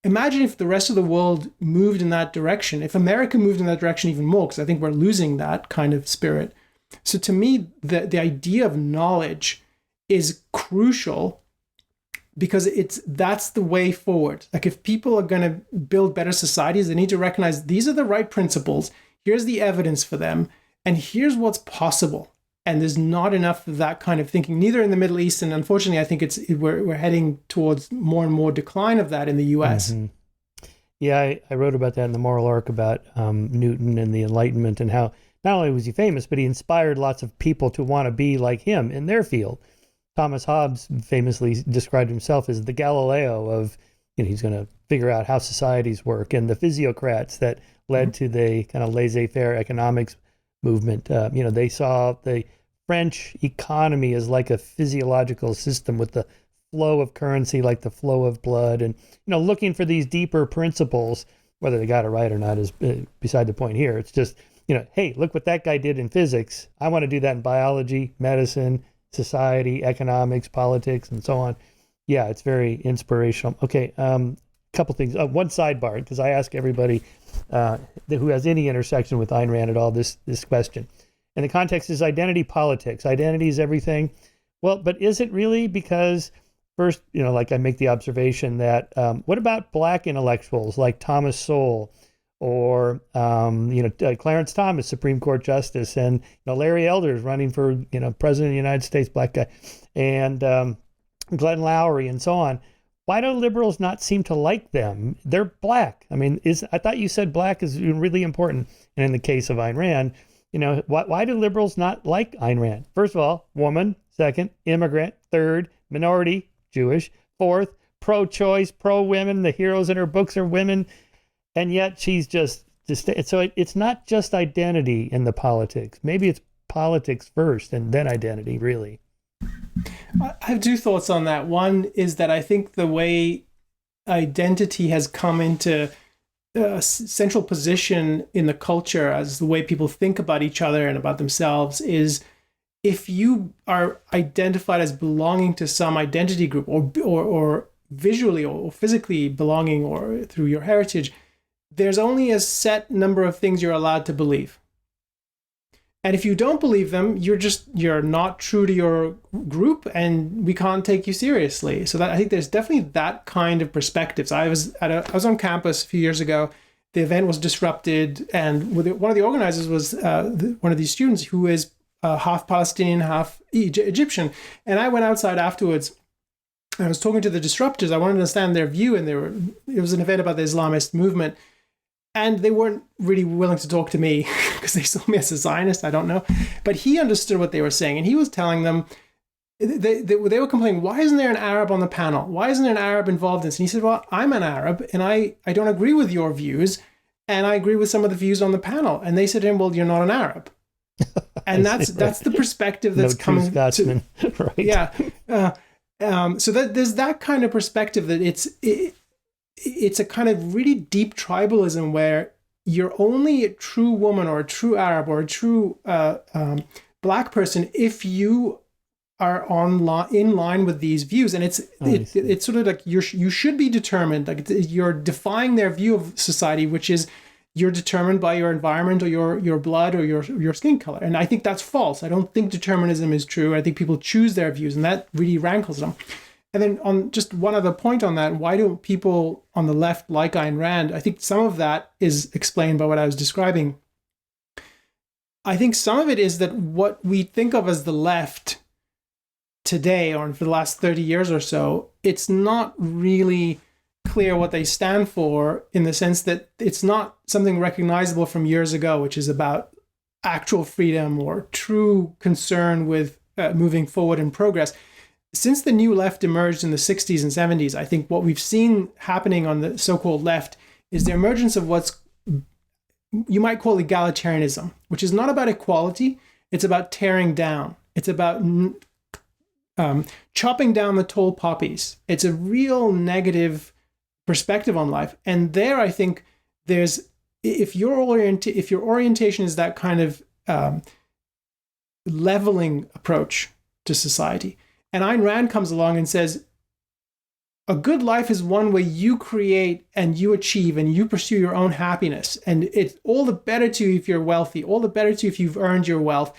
[SPEAKER 2] Imagine if the rest of the world moved in that direction, if America moved in that direction even more, because I think we're losing that kind of spirit. So to me, the idea of knowledge is crucial because that's the way forward. Like if people are going to build better societies, they need to recognize these are the right principles. Here's the evidence for them. And here's what's possible. And there's not enough of that kind of thinking, neither in the Middle East. And unfortunately, I think we're heading towards more and more decline of that in the US.
[SPEAKER 1] Mm-hmm. Yeah, I wrote about that in the Moral Arc about Newton and the Enlightenment and how not only was he famous, but he inspired lots of people to want to be like him in their field. Thomas Hobbes famously described himself as the Galileo of, he's going to figure out how societies work, and the physiocrats that led to the kind of laissez-faire economics movement. They saw the French economy as like a physiological system with the flow of currency, like the flow of blood, and, looking for these deeper principles. Whether they got it right or not is beside the point here. It's just, hey, look what that guy did in physics. I want to do that in biology, medicine, society, economics, politics, and so on. Yeah, it's very inspirational. Okay, couple things. One sidebar, because I ask everybody who has any intersection with Ayn Rand at all this question. And the context is identity politics. Identity is everything. Well, but is it really? Because first, like I make the observation that what about black intellectuals like Thomas Sowell or Clarence Thomas, Supreme Court Justice, and Larry Elder's running for President of the United States, black guy, and Glenn Loury, and so on. Why do liberals not seem to like them? They're black. I mean, I thought you said black is really important. And in the case of Ayn Rand, why do liberals not like Ayn Rand? First of all, woman. Second, immigrant. Third, minority, Jewish. Fourth, pro-choice, pro-women. The heroes in her books are women, and yet she's just so it's not just identity in the politics. Maybe it's politics first and then identity, really.
[SPEAKER 2] I have two thoughts on that. One is that I think the way identity has come into a central position in the culture as the way people think about each other and about themselves is, if you are identified as belonging to some identity group or visually or physically belonging or through your heritage, there's only a set number of things you're allowed to believe. And if you don't believe them, you're not true to your group, and we can't take you seriously. So that, I think there's definitely that kind of perspectives. I was on campus a few years ago. The event was disrupted, and one of the organizers was one of these students who is half Palestinian, half Egyptian. And I went outside afterwards. I was talking to the disruptors. I wanted to understand their view, and it was an event about the Islamist movement. And they weren't really willing to talk to me because they saw me as a Zionist. I don't know. But he understood what they were saying. And he was telling them, they were complaining, why isn't there an Arab on the panel? Why isn't there an Arab involved in this? And he said, well, I'm an Arab and I don't agree with your views. And I agree with some of the views on the panel. And they said to him, well, you're not an Arab. And that's the perspective that's coming.
[SPEAKER 1] Scotsman. Right.
[SPEAKER 2] Yeah. So that there's that kind of perspective that it's a kind of really deep tribalism where you're only a true woman or a true Arab or a true black person if you are in line with these views. And it's sort of like you should be determined, like you're defying their view of society, which is you're determined by your environment or your blood or your skin color. And I think that's false. I don't think determinism is true. I think people choose their views, and that really rankles them. And then on just one other point on that, why don't people on the left like Ayn Rand? I think some of that is explained by what I was describing. I think some of it is that what we think of as the left today, or for the last 30 years or so, it's not really clear what they stand for, in the sense that it's not something recognizable from years ago, which is about actual freedom or true concern with moving forward in progress. Since the new left emerged in the 60s and 70s, I think what we've seen happening on the so-called left is the emergence of what's you might call egalitarianism, which is not about equality. It's about tearing down. It's about chopping down the tall poppies. It's a real negative perspective on life. And there, I think if your orientation is that kind of leveling approach to society, and Ayn Rand comes along and says, a good life is one where you create and you achieve and you pursue your own happiness. And it's all the better to you if you're wealthy, all the better to you if you've earned your wealth.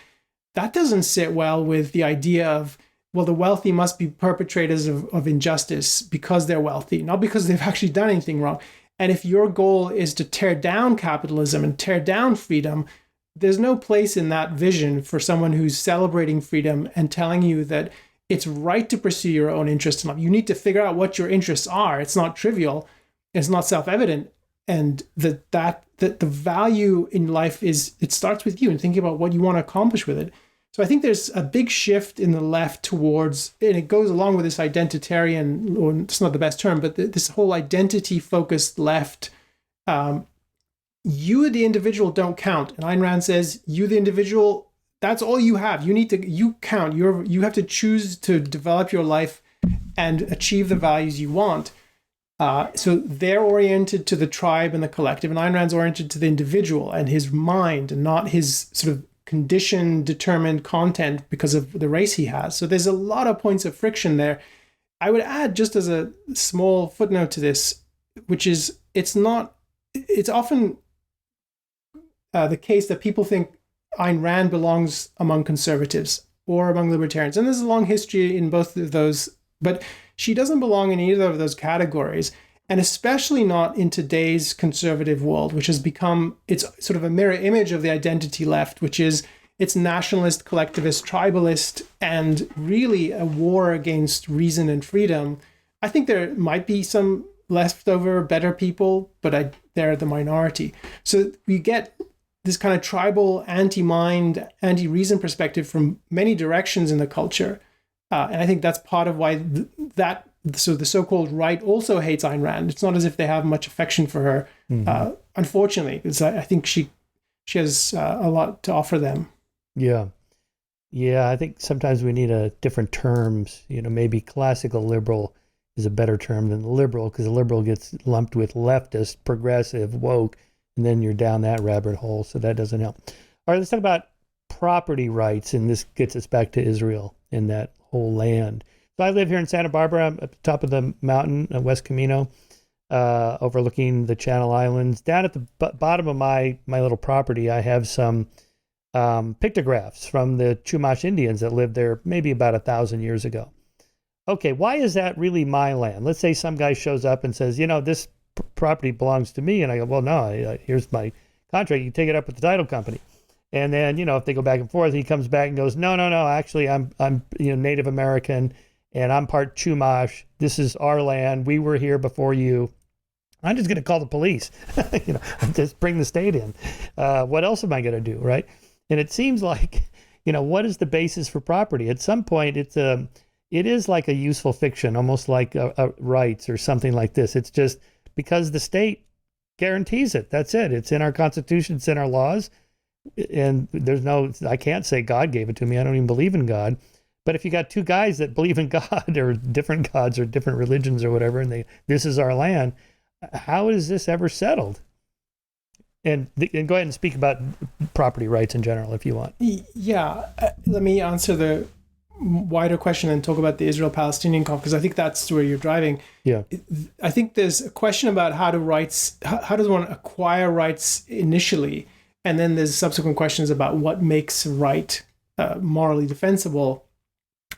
[SPEAKER 2] That doesn't sit well with the idea of, well, the wealthy must be perpetrators of injustice because they're wealthy, not because they've actually done anything wrong. And if your goal is to tear down capitalism and tear down freedom, there's no place in that vision for someone who's celebrating freedom and telling you that it's right to pursue your own interests in life. You need to figure out what your interests are. It's not trivial. It's not self-evident. And that the value in life it starts with you and thinking about what you want to accomplish with it. So I think there's a big shift in the left towards, and it goes along with this identitarian, or it's not the best term, but this whole identity-focused left. You, the individual, don't count. And Ayn Rand says, you, the individual, that's all you have. You count. You have to choose to develop your life and achieve the values you want. So they're oriented to the tribe and the collective, and Ayn Rand's oriented to the individual and his mind, and not his sort of conditioned, determined content because of the race he has. So there's a lot of points of friction there. I would add, just as a small footnote to this, which is it's often the case that people think Ayn Rand belongs among conservatives or among libertarians. And there's a long history in both of those, but she doesn't belong in either of those categories, and especially not in today's conservative world, which has become, it's sort of a mirror image of the identity left, which is it's nationalist, collectivist, tribalist, and really a war against reason and freedom. I think there might be some leftover better people, but they're the minority. So we get this kind of tribal, anti-mind, anti-reason perspective from many directions in the culture. And I think that's part of why that so the so-called right also hates Ayn Rand. It's not as if they have much affection for her, unfortunately, because I think she has a lot to offer them.
[SPEAKER 1] Yeah. Yeah, I think sometimes we need different terms. Maybe classical liberal is a better term than liberal, because the liberal gets lumped with leftist, progressive, woke, and then you're down that rabbit hole, so that doesn't help. All right, let's talk about property rights, and this gets us back to Israel and that whole land. So I live here in Santa Barbara. I'm at the top of the mountain, West Camino, overlooking the Channel Islands. Down at the bottom of my little property, I have some pictographs from the Chumash Indians that lived there maybe about 1,000 years ago. Okay, why is that really my land? Let's say some guy shows up and says, this property belongs to me. And I go, well, no, here's my contract. You take it up with the title company. And then, if they go back and forth, he comes back and goes, no, actually, I'm Native American, and I'm part Chumash. This is our land. We were here before you. I'm just going to call the police, just bring the state in. What else am I going to do, right? And it seems like, what is the basis for property? At some point, it is like a useful fiction, almost like a rights or something like this. It's just because the state guarantees it. That's it. It's in our Constitution. It's in our laws. And I can't say God gave it to me. I don't even believe in God. But if you got two guys that believe in God or different gods or different religions or whatever, and this is our land, how is this ever settled? And go ahead and speak about property rights in general, if you want.
[SPEAKER 2] Yeah. Let me answer the wider question and talk about the Israel-Palestinian conflict, because I think that's where you're driving.
[SPEAKER 1] Yeah.
[SPEAKER 2] I think there's a question about how does one acquire rights initially, and then there's subsequent questions about what makes a right morally defensible.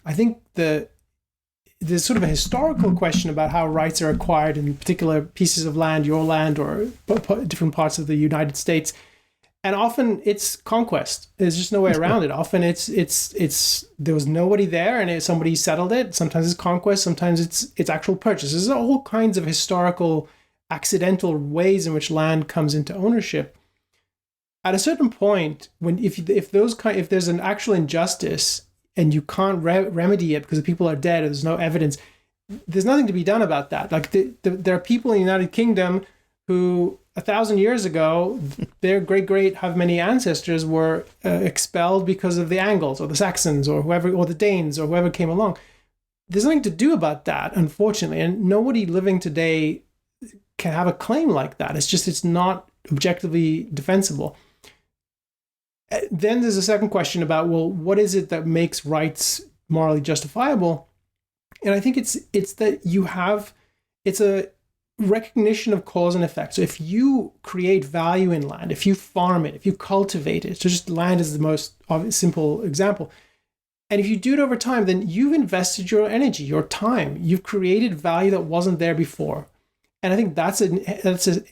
[SPEAKER 2] I think there's sort of a historical question about how rights are acquired in particular pieces of land, your land, or different parts of the United States. And often it's conquest. There's just no way around it. Often it's there was nobody there and somebody settled it. Sometimes it's conquest. Sometimes it's actual purchase. There's all kinds of historical, accidental ways in which land comes into ownership. At a certain point, if there's an actual injustice and you can't remedy it because the people are dead or there's no evidence, there's nothing to be done about that. Like there are people in the United Kingdom who 1,000 years ago, their great however many ancestors were expelled because of the Angles or the Saxons or whoever, or the Danes or whoever came along. There's nothing to do about that, unfortunately, and nobody living today can have a claim like that. It's not objectively defensible. Then there's a second question about, well, what is it that makes rights morally justifiable? And I think it's that it's a recognition of cause and effect. So if you create value in land, if you farm it, if you cultivate it, so just land is the most simple example. And if you do it over time, then you've invested your energy, your time. You've created value that wasn't there before. And I think that's an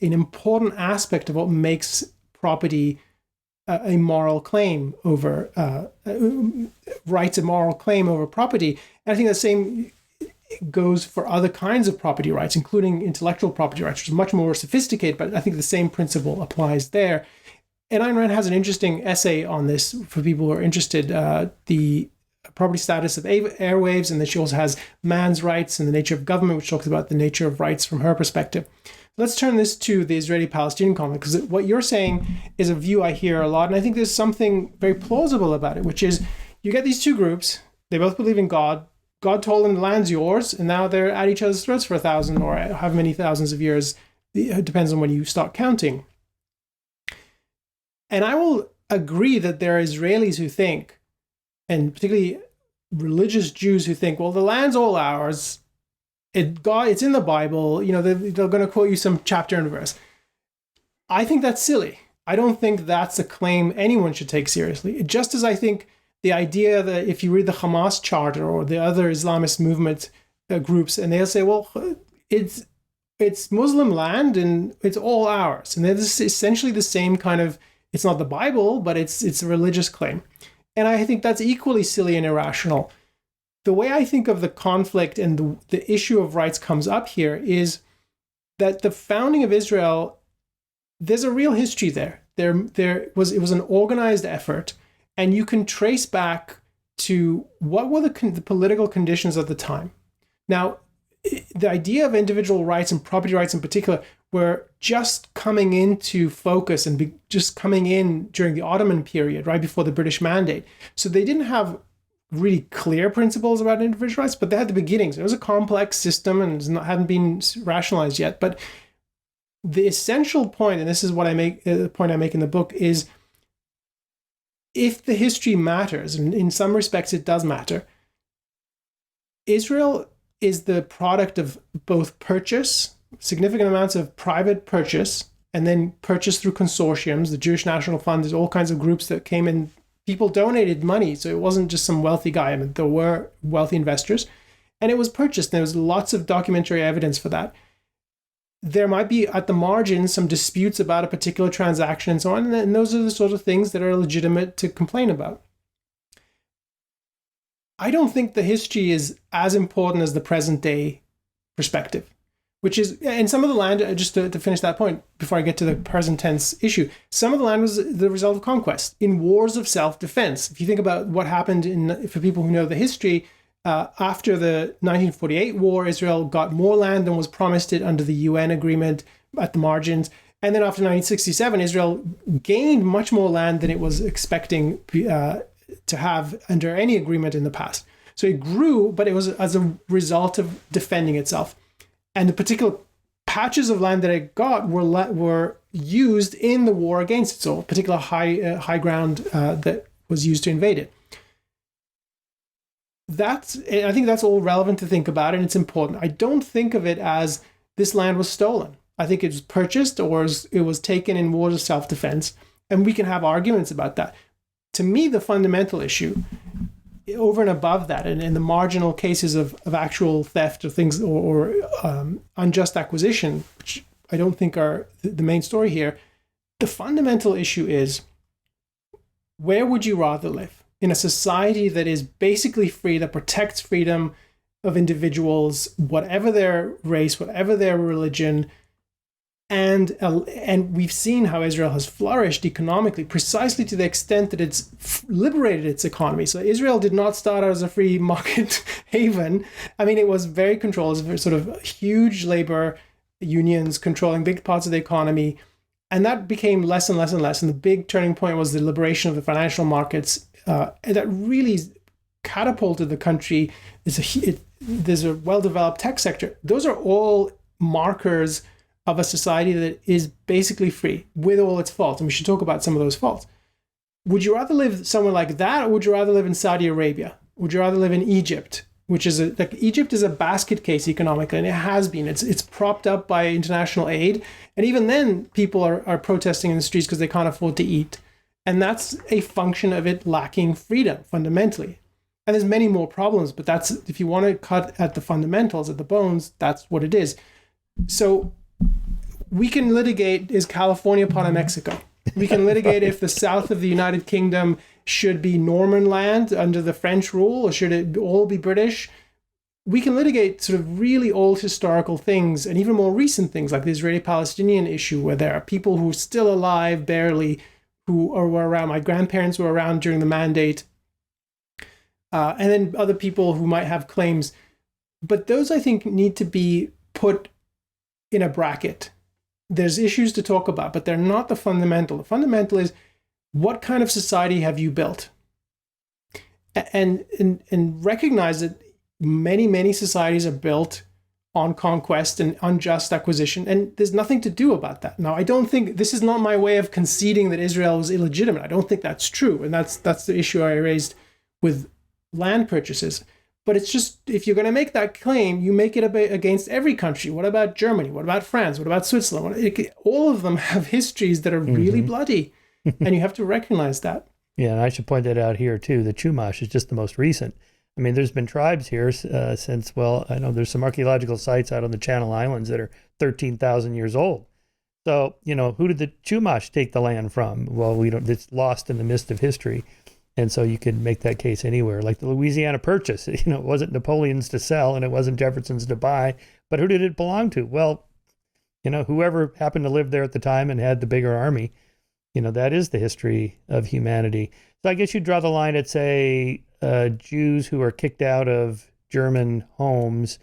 [SPEAKER 2] important aspect of what makes property a moral claim over rights, a moral claim over property. And I think the same goes for other kinds of property rights, including intellectual property rights, which is much more sophisticated, but I think the same principle applies there. And Ayn Rand has an interesting essay on this for people who are interested, the property status of airwaves, and then she also has man's rights and the nature of government, which talks about the nature of rights from her perspective. Let's turn this to the Israeli-Palestinian conflict, because what you're saying is a view I hear a lot, and I think there's something very plausible about it, which is you get these two groups, they both believe in God. God told them the land's yours, and now they're at each other's throats for 1,000 or however many thousands of years. It depends on when you start counting. And I will agree that there are Israelis who think, and particularly religious Jews who think, well, the land's all ours. It's in the Bible. They're going to quote you some chapter and verse. I think that's silly. I don't think that's a claim anyone should take seriously. Just as I think the idea that if you read the Hamas charter or the other Islamist movement groups, and they'll say, well, it's Muslim land and it's all ours. And it's essentially the same kind of, it's not the Bible, but it's a religious claim. And I think that's equally silly and irrational. The way I think of the conflict and the issue of rights comes up here is that the founding of Israel, there's a real history there. It was an organized effort. And you can trace back to what were the political conditions at the time. Now, the idea of individual rights and property rights in particular were just coming into focus and just coming in during the Ottoman period, right before the British Mandate. So they didn't have really clear principles about individual rights, but they had the beginnings. It was a complex system and hadn't been rationalized yet. But the essential point, and this is what the point I make in the book, is if the history matters, and in some respects it does matter, Israel is the product of both purchase, significant amounts of private purchase, and then purchase through consortiums. The Jewish National Fund, there's all kinds of groups that came in. People donated money, so it wasn't just some wealthy guy. I mean, there were wealthy investors, and it was purchased. And there was lots of documentary evidence for that. There might be at the margin some disputes about a particular transaction and so on, and those are the sort of things that are legitimate to complain about. I don't think the history is as important as the present day perspective, which is, and some of the land, just to finish that point before I get to the present tense issue, some of the land was the result of conquest in wars of self-defense. If you think about what happened for people who know the history, after the 1948 war, Israel got more land than was promised it under the UN agreement at the margins. And then after 1967, Israel gained much more land than it was expecting to have under any agreement in the past. So it grew, but it was as a result of defending itself. And the particular patches of land that it got were used in the war against it. So a particular high ground that was used to invade it. I think that's all relevant to think about, and it's important. I don't think of it as this land was stolen. I think it was purchased or it was taken in wars of self-defense, and we can have arguments about that. To me, the fundamental issue, over and above that, and in the marginal cases of actual theft or things or unjust acquisition, which I don't think are the main story here, the fundamental issue is, where would you rather live? In a society that is basically free, that protects freedom of individuals, whatever their race, whatever their religion, and we've seen how Israel has flourished economically precisely to the extent that it's liberated its economy. So Israel did not start out as a free market haven. I mean, it was very controlled, it was sort of huge labor unions controlling big parts of the economy, and that became less and less and less. And the big turning point was the liberation of the financial markets. That really catapulted the country. There's a well-developed tech sector. Those are all markers of a society that is basically free with all its faults. And we should talk about some of those faults. Would you rather live somewhere like that, or would you rather live in Saudi Arabia? Would you rather live in Egypt, which is Egypt is a basket case economically, and it has been. It's propped up by international aid. And even then, people are protesting in the streets because they can't afford to eat. And that's a function of it lacking freedom, fundamentally. And there's many more problems, but that's, if you want to cut at the fundamentals, at the bones, that's what it is. So we can litigate, is California part of Mexico? We can litigate if the south of the United Kingdom should be Norman land under the French rule, or should it all be British? We can litigate sort of really old historical things, and even more recent things like the Israeli Palestinian issue, where there are people who are still alive, barely, who were around. My grandparents were around during the mandate, and then other people who might have claims. But those, I think, need to be put in a bracket. There's issues to talk about, but they're not the fundamental. The fundamental is, what kind of society have you built? And recognize that many societies are built on conquest and unjust acquisition, and there's nothing to do about that. Now, I don't think, this is not my way of conceding that Israel is illegitimate. I don't think that's true, and that's the issue I raised with land purchases. But it's just, if you're going to make that claim, you make it against every country. What about Germany? What about France? What about Switzerland? All of them have histories that are really bloody, and you have to recognize that.
[SPEAKER 1] Yeah, and I should point that out here too. The Chumash is just the most recent. I mean, there's been tribes here since, well, I know there's some archaeological sites out on the Channel Islands that are 13,000 years old. So, who did the Chumash take the land from? Well, it's lost in the mist of history. And so you could make that case anywhere. Like the Louisiana Purchase, it wasn't Napoleon's to sell and it wasn't Jefferson's to buy, but who did it belong to? Well, whoever happened to live there at the time and had the bigger army, that is the history of humanity. So I guess you draw the line at, say, Jews who are kicked out of German homes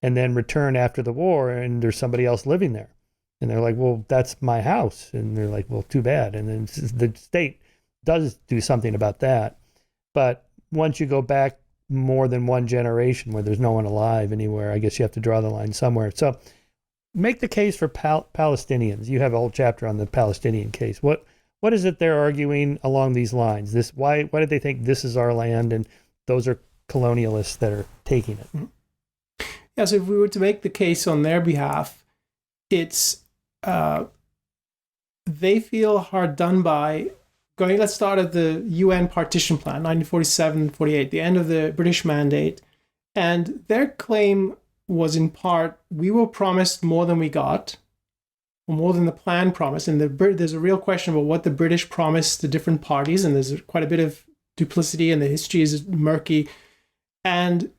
[SPEAKER 1] and then return after the war and there's somebody else living there. And they're like, well, that's my house. And they're like, well, too bad. And then the state does do something about that. But once you go back more than one generation where there's no one alive anywhere, I guess you have to draw the line somewhere. So make the case for Palestinians. You have a whole chapter on the Palestinian case. What is it they're arguing along these lines? Why did they think this is our land and those are colonialists that are taking it?
[SPEAKER 2] Yeah, so if we were to make the case on their behalf, it's they feel hard done by let's start at the UN partition plan, 1947-48, the end of the British mandate. And their claim was in part, we were promised more than we got, or more than the plan promised. And there's a real question about what the British promised to different parties, and there's quite a bit of duplicity, and the history is murky. And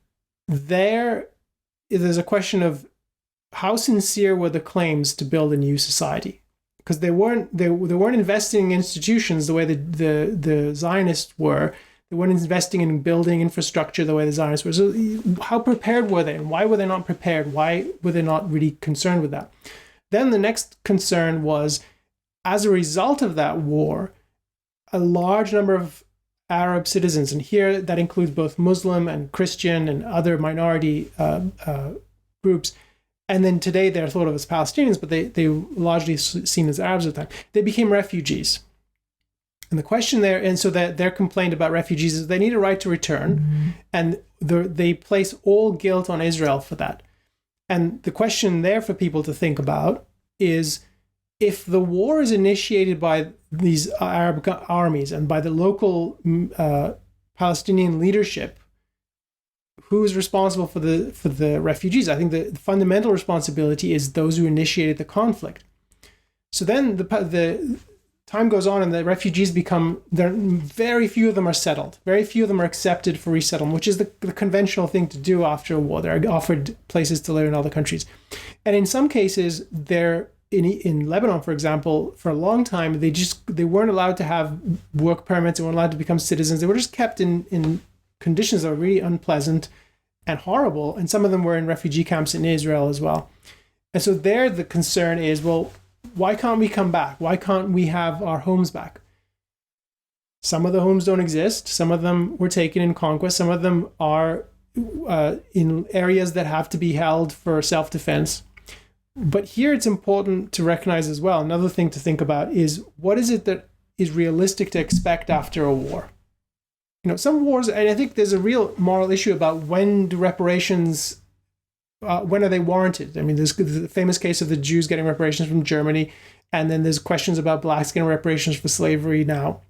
[SPEAKER 2] there's a question of how sincere were the claims to build a new society? Because they weren't investing in institutions the way the Zionists were. They weren't investing in building infrastructure the way the Zionists were. So how prepared were they? And why were they not prepared? Why were they not really concerned with that? Then the next concern was, as a result of that war, a large number of Arab citizens, and here that includes both Muslim and Christian and other minority groups, and then today they're thought of as Palestinians, but they largely seen as Arabs at the time. They became refugees. And the question there, and so that their complaint about refugees is they need a right to return, and they place all guilt on Israel for that. And the question there for people to think about is, if the war is initiated by these Arab armies and by the local Palestinian leadership, who is responsible for the refugees? I think the fundamental responsibility is those who initiated the conflict. So then the time goes on and the refugees very few of them are settled. Very few of them are accepted for resettlement, which is the conventional thing to do after a war. They're offered places to live in other countries. And in some cases, they're in Lebanon, for example, for a long time, they weren't allowed to have work permits. They weren't allowed to become citizens. They were just kept in conditions that were really unpleasant and horrible. And some of them were in refugee camps in Israel as well. And so there, the concern is, well, why can't we come back? Why can't we have our homes back? Some of the homes don't exist. Some of them were taken in conquest. Some of them are in areas that have to be held for self-defense. But here it's important to recognize as well, another thing to think about is, what is it that is realistic to expect after a war? Some wars, and I think there's a real moral issue about when do reparations, when are they warranted? I mean, there's the famous case of the Jews getting reparations from Germany, and then there's questions about blacks getting reparations for slavery now.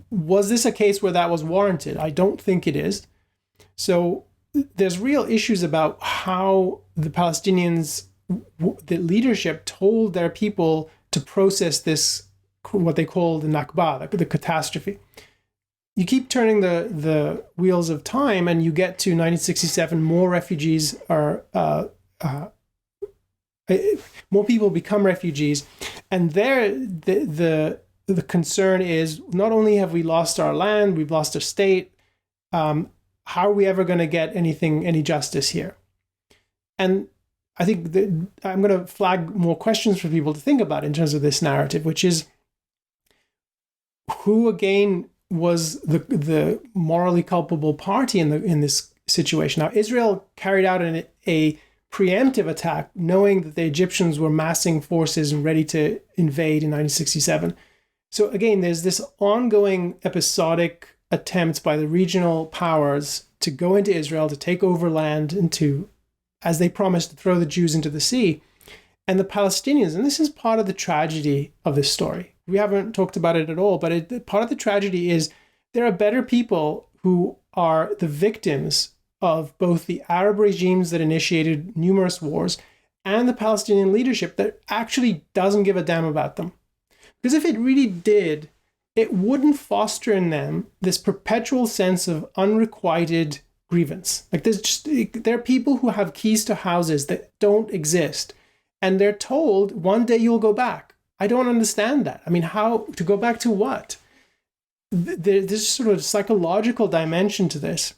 [SPEAKER 2] Was this a case where that was warranted? I don't think it is. So there's real issues about how the Palestinians, the leadership told their people to process this, what they call the Nakba, the catastrophe. You keep turning the wheels of time and you get to 1967, more refugees more people become refugees. And there, the concern is, not only have we lost our land, we've lost our state, how are we ever going to get any justice here? And I think that I'm going to flag more questions for people to think about in terms of this narrative, which is, who again was the morally culpable party in this situation? Now, Israel carried out a preemptive attack, knowing that the Egyptians were massing forces and ready to invade in 1967. So again, there's this ongoing episodic attempt by the regional powers to go into Israel, to take over land, and to, as they promised, to throw the Jews into the sea. And the Palestinians, and this is part of the tragedy of this story. We haven't talked about it at all, but part of the tragedy is there are better people who are the victims of both the Arab regimes that initiated numerous wars and the Palestinian leadership that actually doesn't give a damn about them. Because if it really did, it wouldn't foster in them this perpetual sense of unrequited grievance. Like there are people who have keys to houses that don't exist, and they're told one day you'll go back. I don't understand that. I mean, how to go back to what? There's sort of a psychological dimension to this.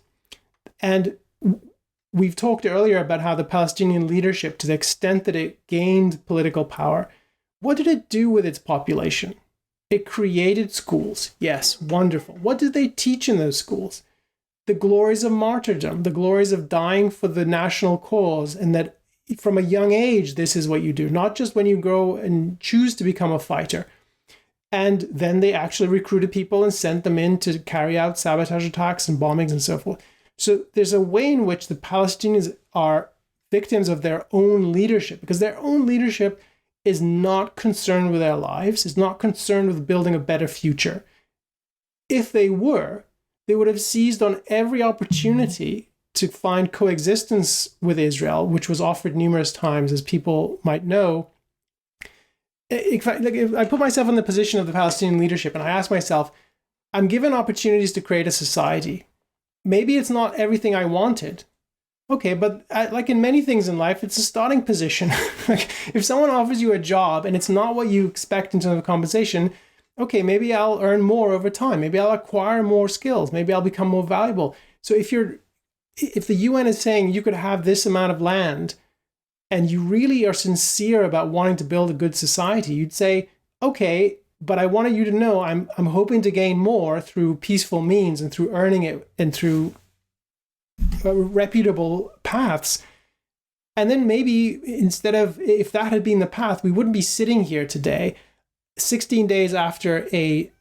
[SPEAKER 2] And we've talked earlier about how the Palestinian leadership, to the extent that it gained political power, what did it do with its population? It created schools. Yes, wonderful. What did they teach in those schools? The glories of martyrdom, the glories of dying for the national cause, and that from a young age, this is what you do, not just when you grow and choose to become a fighter. And then they actually recruited people and sent them in to carry out sabotage attacks and bombings and so forth. So there's a way in which the Palestinians are victims of their own leadership, because their own leadership is not concerned with their lives, is not concerned with building a better future. If they were, they would have seized on every opportunity to find coexistence with Israel, which was offered numerous times, as people might know. In fact, like, if I put myself in the position of the Palestinian leadership and I ask myself, I'm given opportunities to create a society. Maybe it's not everything I wanted. Okay, but like in many things in life, it's a starting position. Like if someone offers you a job and it's not what you expect in terms of compensation, okay, maybe I'll earn more over time. Maybe I'll acquire more skills. Maybe I'll become more valuable. So if the UN is saying you could have this amount of land and you really are sincere about wanting to build a good society, you'd say, okay, but I wanted you to know I'm hoping to gain more through peaceful means and through earning it and through reputable paths. And then maybe instead of, if that had been the path, we wouldn't be sitting here today, 16 days after a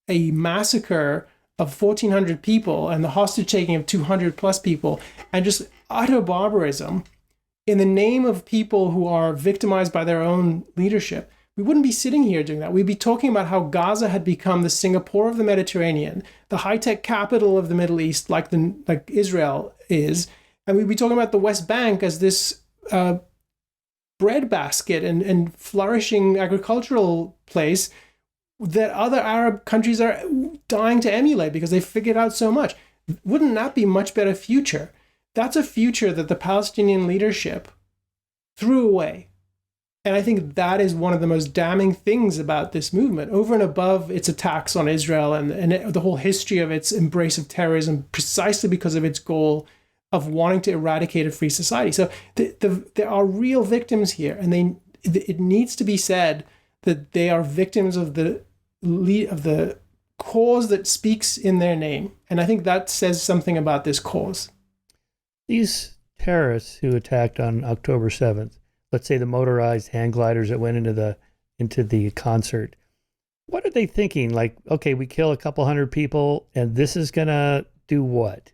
[SPEAKER 2] massacre of 1,400 people and the hostage taking of 200 plus people, and just utter barbarism in the name of people who are victimized by their own leadership. We wouldn't be sitting here doing that. We'd be talking about how Gaza had become the Singapore of the Mediterranean, the high-tech capital of the Middle East, like Israel is. And we'd be talking about the West Bank as this breadbasket and flourishing agricultural place that other Arab countries are dying to emulate because they figured out so much. Wouldn't that be a much better future? That's a future that the Palestinian leadership threw away. And I think that is one of the most damning things about this movement, over and above its attacks on Israel and the whole history of its embrace of terrorism, precisely because of its goal of wanting to eradicate a free society. So there are real victims here, and it needs to be said that they are victims of the cause that speaks in their name. And I think that says something about this cause.
[SPEAKER 1] These terrorists who attacked on October 7th, let's say the motorized hand gliders that went into the concert, what are they thinking? Like, okay, we kill a couple hundred people and this is going to do what?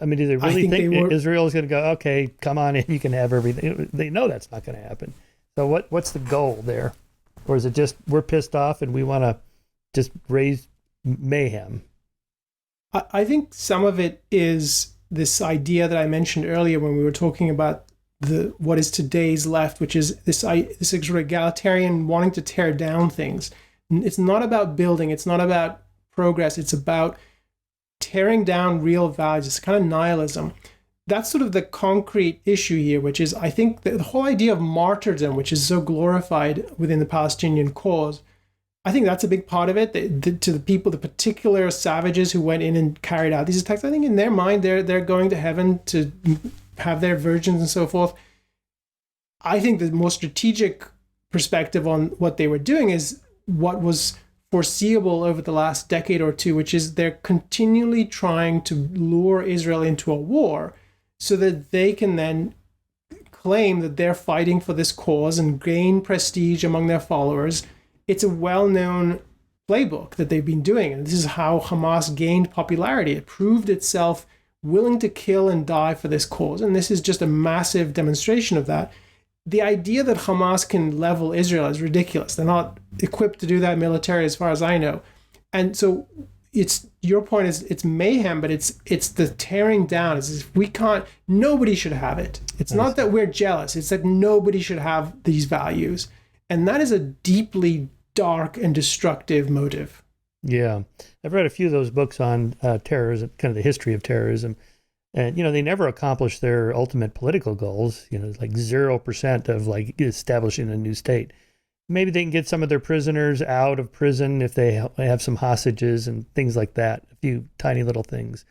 [SPEAKER 1] I mean, do they really think Israel is going to go, okay, come on in, you can have everything? They know that's not going to happen. So what's the goal there? Or is it just we're pissed off and we want to just raise mayhem?
[SPEAKER 2] I think some of it is this idea that I mentioned earlier when we were talking about what is today's left, which is this sort of egalitarian wanting to tear down things. It's not about building. It's not about progress. It's about tearing down real values. It's kind of nihilism. That's sort of the concrete issue here, which is, I think, the whole idea of martyrdom, which is so glorified within the Palestinian cause. I think that's a big part of it. To the people, the particular savages who went in and carried out these attacks, I think in their mind, they're going to heaven to have their virgins and so forth. I think the more strategic perspective on what they were doing is what was foreseeable over the last decade or two, which is they're continually trying to lure Israel into a war so that they can then claim that they're fighting for this cause and gain prestige among their followers. It's a well-known playbook that they've been doing, and this is how Hamas gained popularity. It proved itself willing to kill and die for this cause, and this is just a massive demonstration of that. The idea that Hamas can level Israel is ridiculous. They're not equipped to do that military, as far as I know. And so your point is it's mayhem, but it's the tearing down. It's if we can't, nobody should have it. It's not that we're jealous. It's that nobody should have these values. And that is a deeply dark and destructive motive.
[SPEAKER 1] Yeah. I've read a few of those books on terrorism, kind of the history of terrorism. And, they never accomplished their ultimate political goals, like 0% of like establishing a new state. Maybe they can get some of their prisoners out of prison if they have some hostages and things like that, a few tiny little things.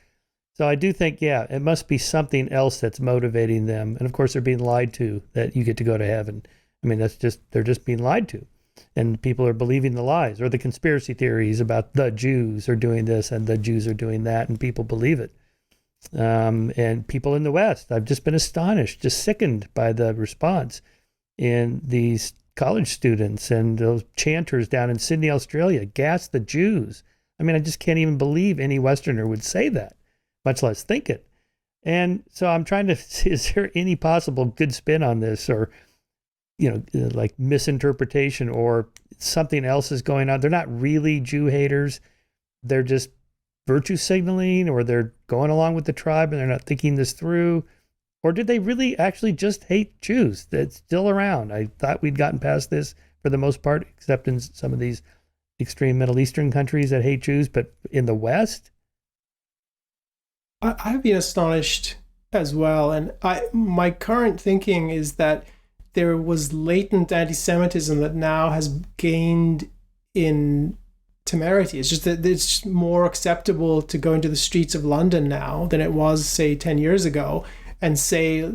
[SPEAKER 1] So I do think, yeah, it must be something else that's motivating them. And of course, they're being lied to that you get to go to heaven. I mean, they're just being lied to. And people are believing the lies or the conspiracy theories about the Jews are doing this and the Jews are doing that, and people believe it. And people in the West, I've just been astonished, just sickened by the response in these college students and those chanters down in Sydney, Australia, gas the Jews. I mean, I just can't even believe any Westerner would say that, much less think it. And so I'm trying to see, is there any possible good spin on this, or, like misinterpretation, or something else is going on? They're not really Jew haters. They're just virtue signaling, or they're going along with the tribe and they're not thinking this through. Or did they really actually just hate Jews that's still around? I thought we'd gotten past this for the most part, except in some of these extreme Middle Eastern countries that hate Jews. But in the West?
[SPEAKER 2] I've been astonished as well. And my current thinking is that there was latent anti-Semitism that now has gained in temerity. It's just that it's more acceptable to go into the streets of London now than it was, say, 10 years ago, and say,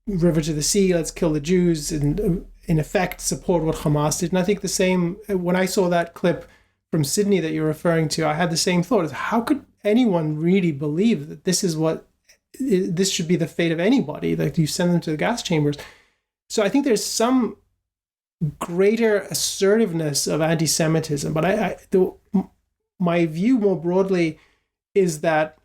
[SPEAKER 2] river to the sea, let's kill the Jews, and in effect support what Hamas did. And I think the same, when I saw that clip from Sydney that you're referring to, I had the same thought. How could anyone really believe that this should be the fate of anybody, that you send them to the gas chambers? So I think there's some greater assertiveness of anti-Semitism. But my view more broadly is that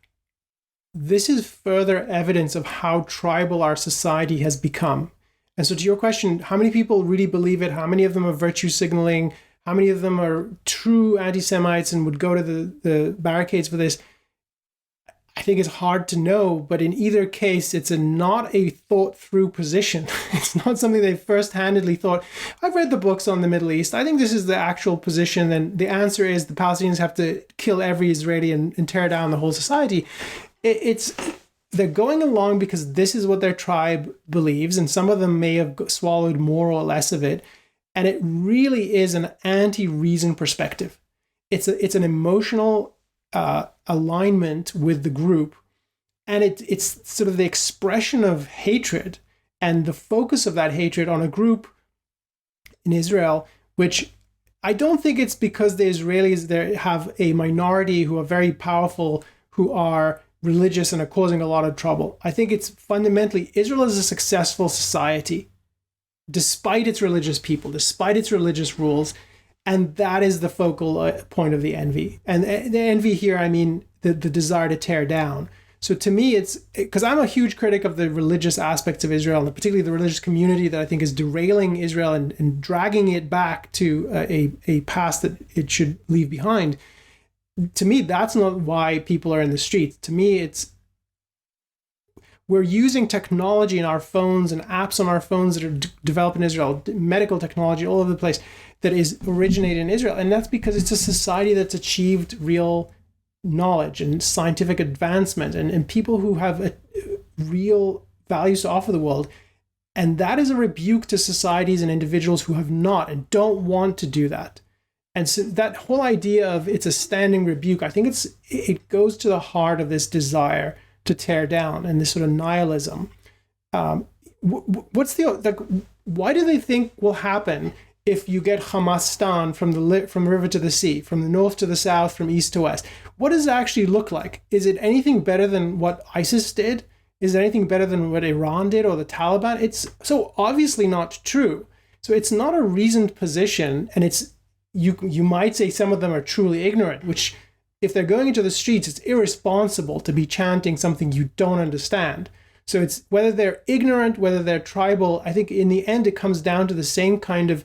[SPEAKER 2] this is further evidence of how tribal our society has become. And so to your question, how many people really believe it? How many of them are virtue signaling? How many of them are true anti-Semites and would go to the barricades for this? I think it's hard to know, but in either case, it's not a thought through position. It's not something they first-handedly thought, I've read the books on the Middle East, I think this is the actual position, and the answer is the Palestinians have to kill every Israeli and tear down the whole society. They're going along because this is what their tribe believes, and some of them may have swallowed more or less of it, and it really is an anti-reason perspective. It's an emotional alignment with the group, and it's sort of the expression of hatred and the focus of that hatred on a group in Israel, which I don't think it's because the Israelis there have a minority who are very powerful, who are religious and are causing a lot of trouble. I think it's fundamentally Israel is a successful society despite its religious people, despite its religious rules. And that is the focal point of the envy. And the envy here, I mean, the desire to tear down. So to me, it's because I'm a huge critic of the religious aspects of Israel, and particularly the religious community that I think is derailing Israel and dragging it back to a past that it should leave behind. To me, that's not why people are in the streets. To me, we're using technology in our phones and apps on our phones that are developed in Israel, medical technology all over the place, that is originated in Israel. And that's because it's a society that's achieved real knowledge and scientific advancement and people who have real values to offer the world. And that is a rebuke to societies and individuals who have not and don't want to do that. And so that whole idea of it's a standing rebuke, I think it goes to the heart of this desire to tear down and this sort of nihilism. Why do they think will happen if you get Hamastan from the river to the sea, from the north to the south, from east to west? What does it actually look like? Is it anything better than what ISIS did? Is it anything better than what Iran did or the Taliban? It's so obviously not true. So it's not a reasoned position, and you might say some of them are truly ignorant, which if they're going into the streets, it's irresponsible to be chanting something you don't understand. So it's whether they're ignorant, whether they're tribal, I think in the end it comes down to the same kind of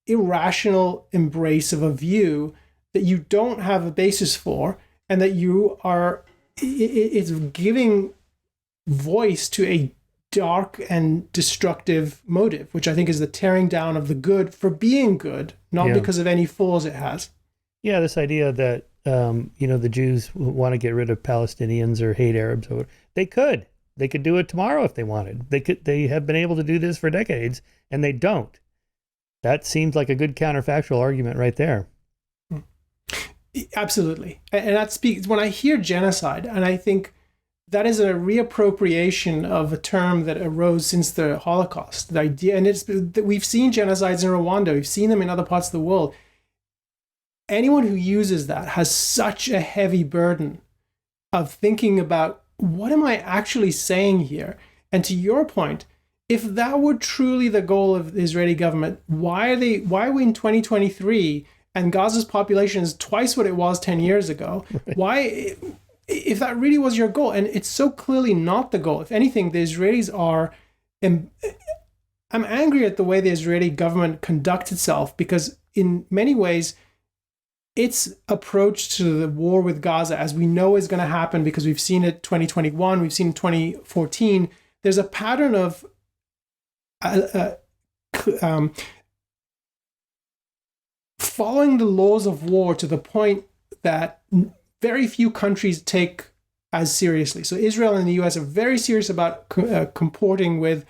[SPEAKER 2] irrational embrace of a view that you don't have a basis for, and that it's giving voice to a dark and destructive motive, which I think is the tearing down of the good for being good, not because of any flaws it has. Yeah,
[SPEAKER 1] this idea that the Jews want to get rid of Palestinians or hate Arabs, or they could do it tomorrow if they wanted. They have been able to do this for decades, and they don't. That seems like a good counterfactual argument right there.
[SPEAKER 2] Absolutely. And that speaks, when I hear genocide, and I think that is a reappropriation of a term that arose since the Holocaust. The idea, and it's that we've seen genocides in Rwanda, we've seen them in other parts of the world. Anyone who uses that has such a heavy burden of thinking about, what am I actually saying here? And to your point, if that were truly the goal of the Israeli government, why are we in 2023 and Gaza's population is twice what it was 10 years ago? Right. Why, if that really was your goal, and it's so clearly not the goal. If anything, the Israelis are, I'm angry at the way the Israeli government conducts itself, because in many ways, its approach to the war with Gaza, as we know is going to happen because we've seen it 2021, we've seen 2014, there's a pattern of following the laws of war to the point that very few countries take as seriously. So Israel and the US are very serious about comporting with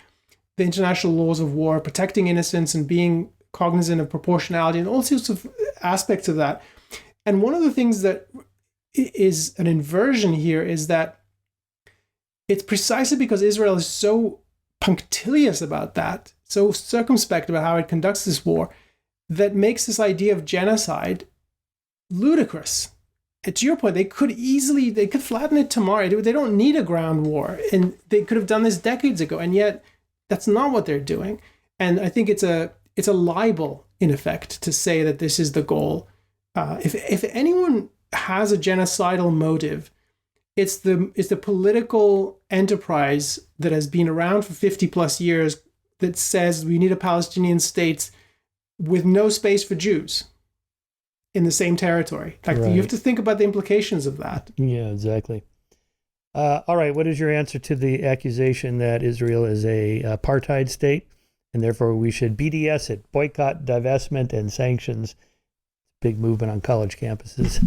[SPEAKER 2] the international laws of war, protecting innocents and being cognizant of proportionality and all sorts of aspects of that. And one of the things that is an inversion here is that it's precisely because Israel is so punctilious about that, so circumspect about how it conducts this war, that makes this idea of genocide ludicrous. And to your point, they could flatten it tomorrow. They don't need a ground war, and they could have done this decades ago, and yet that's not what they're doing. And I think it's a libel, in effect, to say that this is the goal. If anyone has a genocidal motive, it's the political enterprise that has been around for 50 plus years that says we need a Palestinian state with no space for Jews in the same territory. Like, right. You have to think about the implications of that.
[SPEAKER 1] Yeah, exactly. All right, what is your answer to the accusation that Israel is a apartheid state, and therefore we should BDS it, boycott, divestment, and sanctions? Big movement on college campuses.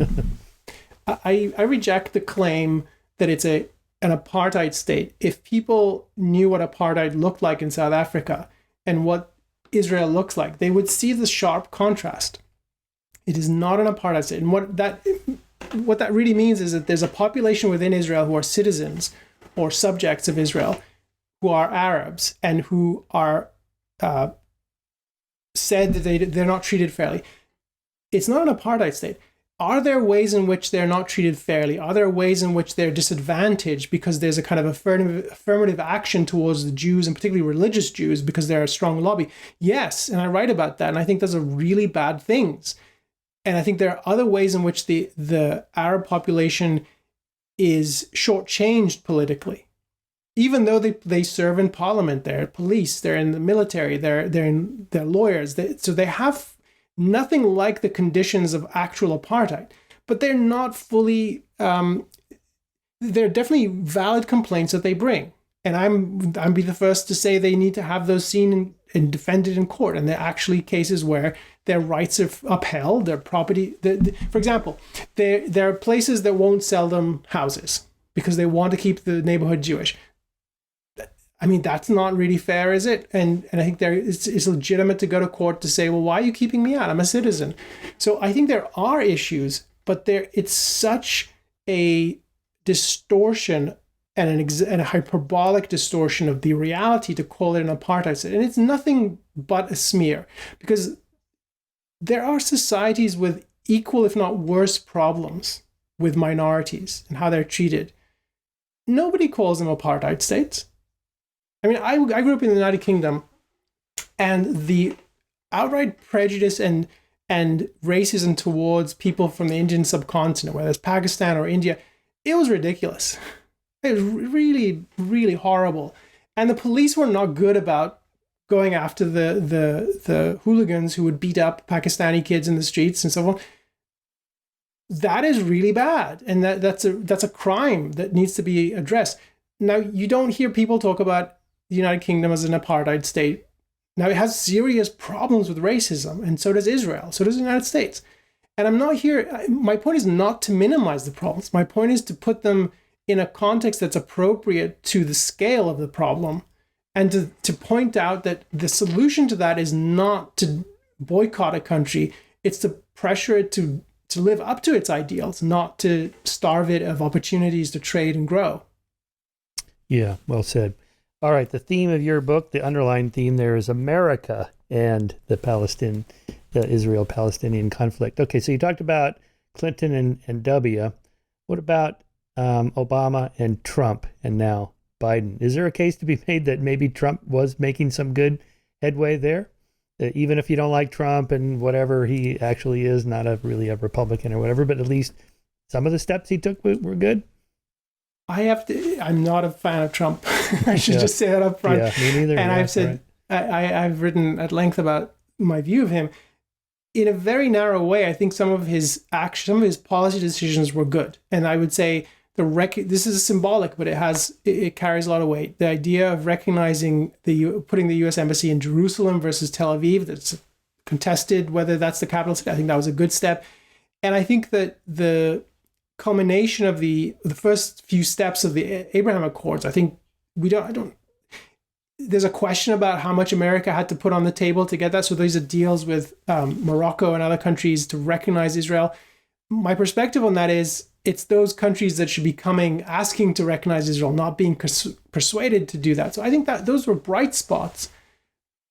[SPEAKER 2] I reject the claim that it's an apartheid state. If people knew what apartheid looked like in South Africa and what Israel looks like, they would see the sharp contrast. It is not an apartheid state. And what that really means is that there's a population within Israel who are citizens or subjects of Israel, who are Arabs and who are said that they're not treated fairly. It's not an apartheid state. Are there ways in which they're not treated fairly? Are there ways in which they're disadvantaged because there's a kind of affirmative action towards the Jews, and particularly religious Jews, because they're a strong lobby? Yes, and I write about that, and I think those are really bad things. And I think there are other ways in which the Arab population is shortchanged politically. Even though they serve in parliament, they're police, they're in the military, they're lawyers, so they have nothing like the conditions of actual apartheid, but they're not fully, they're definitely valid complaints that they bring. And I'd be the first to say they need to have those seen and defended in court. And there are actually cases where their rights are upheld, their property. For example, there are places that won't sell them houses because they want to keep the neighborhood Jewish. I mean, that's not really fair, is it? And I think it's legitimate to go to court to say, well, why are you keeping me out? I'm a citizen. So I think there are issues, but it's such a distortion and a hyperbolic distortion of the reality to call it an apartheid state. And it's nothing but a smear, because there are societies with equal, if not worse, problems with minorities and how they're treated. Nobody calls them apartheid states. I mean, I grew up in the United Kingdom, and the outright prejudice and racism towards people from the Indian subcontinent, whether it's Pakistan or India, it was ridiculous. It was really, really horrible. And the police were not good about going after the hooligans who would beat up Pakistani kids in the streets and so on. That is really bad, and that's a crime that needs to be addressed. Now, you don't hear people talk about the United Kingdom as an apartheid state. Now, it has serious problems with racism, and so does Israel, so does the United States. And I'm not here, my point is not to minimize the problems. My point is to put them in a context that's appropriate to the scale of the problem, and to point out that the solution to that is not to boycott a country, it's to pressure it to live up to its ideals, not to starve it of opportunities to trade and grow.
[SPEAKER 1] Yeah, well said. All right, the theme of your book, the underlying theme there is America and the Israel-Palestinian conflict. Okay, so you talked about Clinton and W. What about Obama and Trump and now Biden? Is there a case to be made that maybe Trump was making some good headway there? Even if you don't like Trump and whatever he actually is, not really a Republican or whatever, but at least some of the steps he took were good?
[SPEAKER 2] I'm not a fan of Trump. I should just say that up front.
[SPEAKER 1] Yeah, me neither.
[SPEAKER 2] And I've said, right. I've written at length about my view of him. In a very narrow way, I think some of his policy decisions were good. And I would say this is symbolic, but it carries a lot of weight. The idea of recognizing putting the U.S. embassy in Jerusalem versus Tel Aviv, that's contested whether that's the capital city. I think that was a good step. And I think that the culmination of the first few steps of the Abraham Accords, I think there's a question about how much America had to put on the table to get that. So these are deals with Morocco and other countries to recognize Israel. My perspective on that is it's those countries that should be asking to recognize Israel, not being persuaded to do that. So I think that those were bright spots.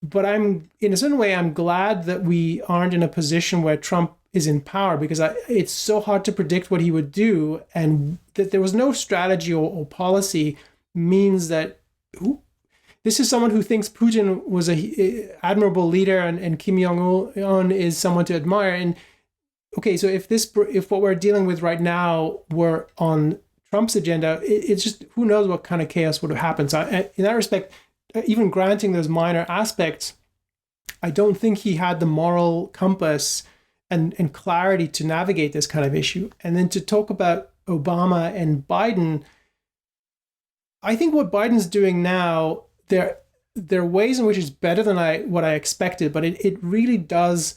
[SPEAKER 2] But in a certain way, I'm glad that we aren't in a position where Trump is in power, because it's so hard to predict what he would do. And that there was no strategy or policy means that this is someone who thinks Putin was an admirable leader and Kim Jong-un is someone to admire. And okay, so if what we're dealing with right now were on Trump's agenda, it's just, who knows what kind of chaos would have happened. So in that respect, even granting those minor aspects, I don't think he had the moral compass and clarity to navigate this kind of issue. And then to talk about Obama and Biden, I think what Biden's doing now, there are ways in which it's better than what I expected, but it really does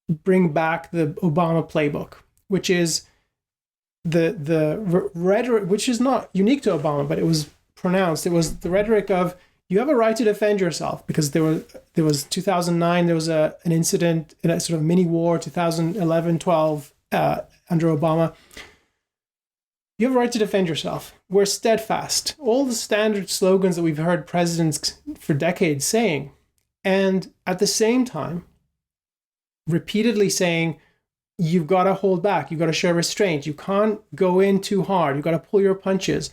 [SPEAKER 2] bring back the Obama playbook, which is the rhetoric, which is not unique to Obama, but it was pronounced. It was the rhetoric of, you have a right to defend yourself, because there was 2009, there was an incident in a sort of mini war, 2011, 12 under Obama. You have a right to defend yourself. We're steadfast. All the standard slogans that we've heard presidents for decades saying, and at the same time, repeatedly saying, you've got to hold back. You've got to show restraint. You can't go in too hard. You've got to pull your punches.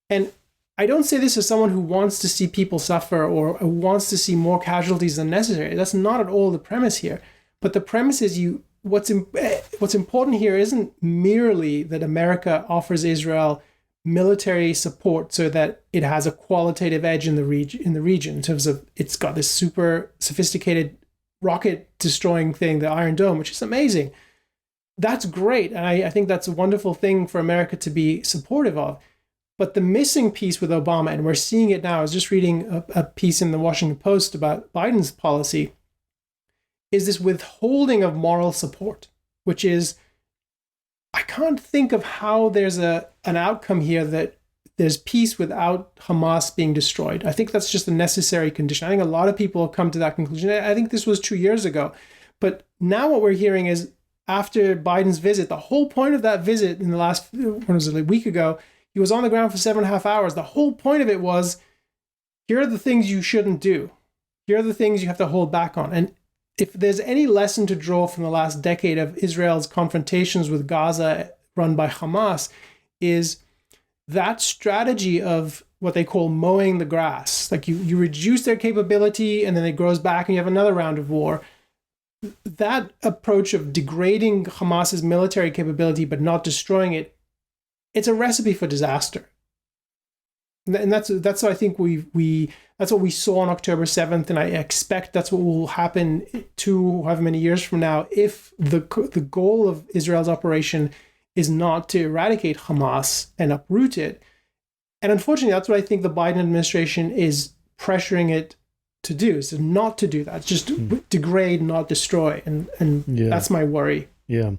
[SPEAKER 2] And I don't say this as someone who wants to see people suffer or wants to see more casualties than necessary. That's not at all the premise here. But the premise is what's important here isn't merely that America offers Israel military support so that it has a qualitative edge in the region in terms of it's got this super sophisticated rocket destroying thing, the Iron Dome, which is amazing. That's great. And I think that's a wonderful thing for America to be supportive of. But the missing piece with Obama, and we're seeing it now, I was just reading a piece in the Washington Post about Biden's policy, is this withholding of moral support, which is, I can't think of how there's an outcome here that there's peace without Hamas being destroyed. I think that's just a necessary condition. I think a lot of people have come to that conclusion. I think this was 2 years ago. But now what we're hearing is, after Biden's visit, the whole point of that visit in the last, when was it, a week ago, he was on the ground for 7.5 hours. The whole point of it was, here are the things you shouldn't do. Here are the things you have to hold back on. And if there's any lesson to draw from the last decade of Israel's confrontations with Gaza run by Hamas, is that strategy of what they call mowing the grass. Like you reduce their capability and then it grows back and you have another round of war. That approach of degrading Hamas's military capability but not destroying it, it's a recipe for disaster. And that's what I think that's what we saw on October 7th, and I expect that's what will happen however many years from now if the goal of Israel's operation is not to eradicate Hamas and uproot it. And unfortunately, that's what I think the Biden administration is pressuring it to do, is not to do that. It's just degrade, not destroy. And that's my worry.
[SPEAKER 1] Yeah.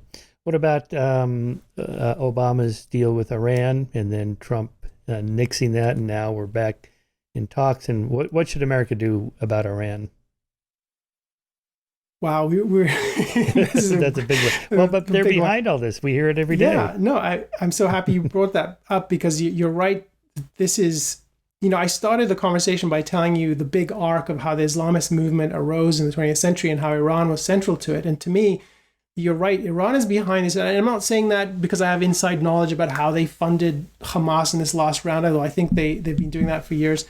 [SPEAKER 1] What about Obama's deal with Iran and then Trump nixing that, and now we're back in talks? And what should America do about Iran?
[SPEAKER 2] Wow, we're
[SPEAKER 1] that's a big one. Well, but they're behind all this. We hear it every day.
[SPEAKER 2] Yeah, no, I'm so happy you brought that up, because you're right. this is, I started the conversation by telling you the big arc of how the Islamist movement arose in the 20th century and how Iran was central to it. And to me, you're right, Iran is behind this. And I'm not saying that because I have inside knowledge about how they funded Hamas in this last round, although I think they've been doing that for years.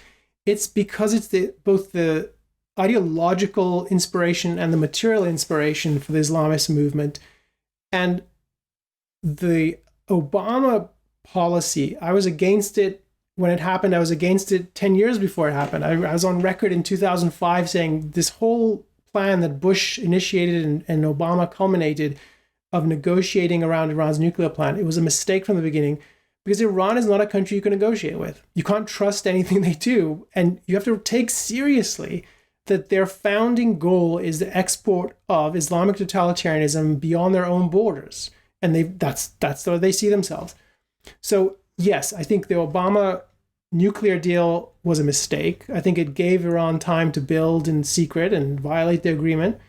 [SPEAKER 2] It's because it's both the ideological inspiration and the material inspiration for the Islamist movement. And the Obama policy, I was against it when it happened. I was against it 10 years before it happened. I was on record in 2005 saying this whole plan that Bush initiated and Obama culminated of negotiating around Iran's nuclear plan, it was a mistake from the beginning, because Iran is not a country you can negotiate with. You can't trust anything they do. And you have to take seriously that their founding goal is the export of Islamic totalitarianism beyond their own borders. And that's the way they see themselves. So yes, I think the Obama nuclear deal was a mistake. I think it gave Iran time to build in secret and violate the agreement.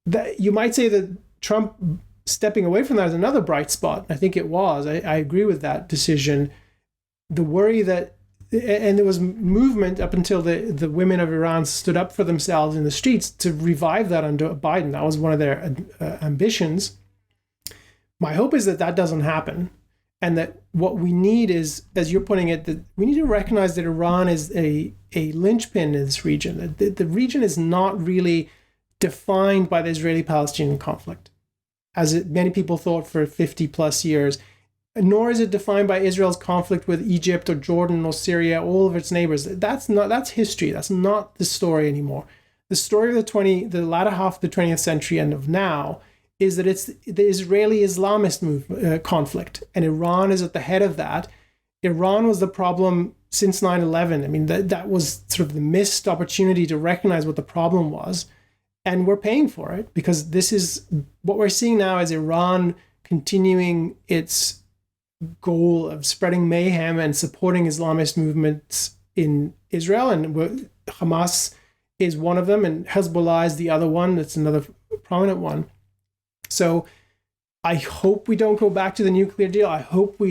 [SPEAKER 2] That you might say that Trump stepping away from that is another bright spot. I think it was. I agree with that decision. The worry that, and there was movement up until the women of Iran stood up for themselves in the streets to revive that under Biden. That was one of their ambitions. My hope is that doesn't happen. And that what we need is, as you're putting it, that we need to recognize that Iran is a linchpin in this region. The region is not really defined by the Israeli Palestinian conflict, as many people thought for 50 plus years, nor is it defined by Israel's conflict with Egypt or Jordan or Syria, all of its neighbors. That's history. That's not the story anymore. The story of the latter half of the 20th century and of now is that it's the Israeli Islamist conflict, and Iran is at the head of that. Iran was the problem since 9/11. I mean, that was sort of the missed opportunity to recognize what the problem was, and we're paying for it, because this is what we're seeing now is Iran continuing its goal of spreading mayhem and supporting Islamist movements in Israel, and Hamas is one of them, and Hezbollah is the other one. That's another prominent one. So I hope we don't go back to the nuclear deal. I hope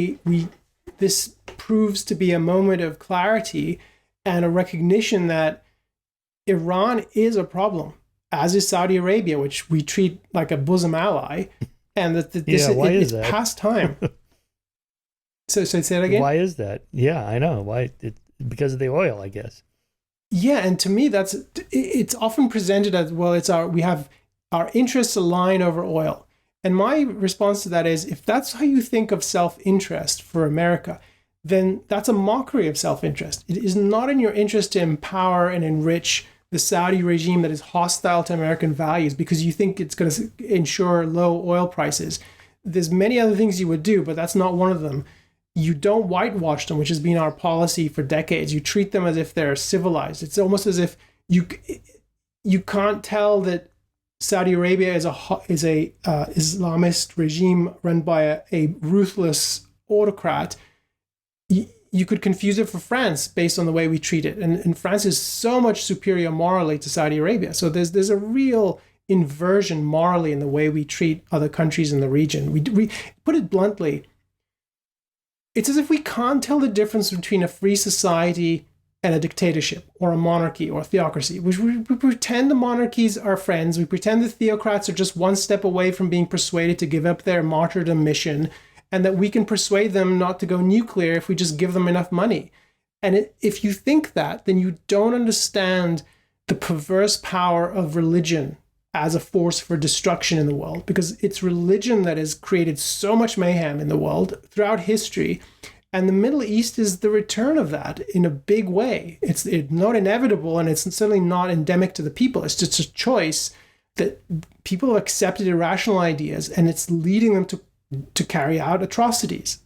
[SPEAKER 2] this proves to be a moment of clarity and a recognition that Iran is a problem, as is Saudi Arabia, which we treat like a bosom ally, and that it's past time. So say that again.
[SPEAKER 1] Why is that? Yeah, I know. Why? Because of the oil, I guess.
[SPEAKER 2] Yeah, and to me, it's often presented as, well, we have our interests align over oil. And my response to that is, if that's how you think of self-interest for America, then that's a mockery of self-interest. It is not in your interest to empower and enrich the Saudi regime that is hostile to American values because you think it's going to ensure low oil prices. There's many other things you would do, but that's not one of them. You don't whitewash them, which has been our policy for decades. You treat them as if they're civilized. It's almost as if you can't tell that Saudi Arabia is a Islamist regime run by a ruthless autocrat. You could confuse it for France based on the way we treat it. And France is so much superior morally to Saudi Arabia. So there's a real inversion morally in the way we treat other countries in the region. We put it bluntly, it's as if we can't tell the difference between a free society and a dictatorship or a monarchy or a theocracy. We pretend the monarchies are friends. We pretend the theocrats are just one step away from being persuaded to give up their martyrdom mission, and that we can persuade them not to go nuclear if we just give them enough money. And if you think that, then you don't understand the perverse power of religion as a force for destruction in the world, because it's religion that has created so much mayhem in the world throughout history. And the Middle East is the return of that in a big way. It's not inevitable, and it's certainly not endemic to the people. It's just a choice that people have accepted irrational ideas, and it's leading them to carry out atrocities.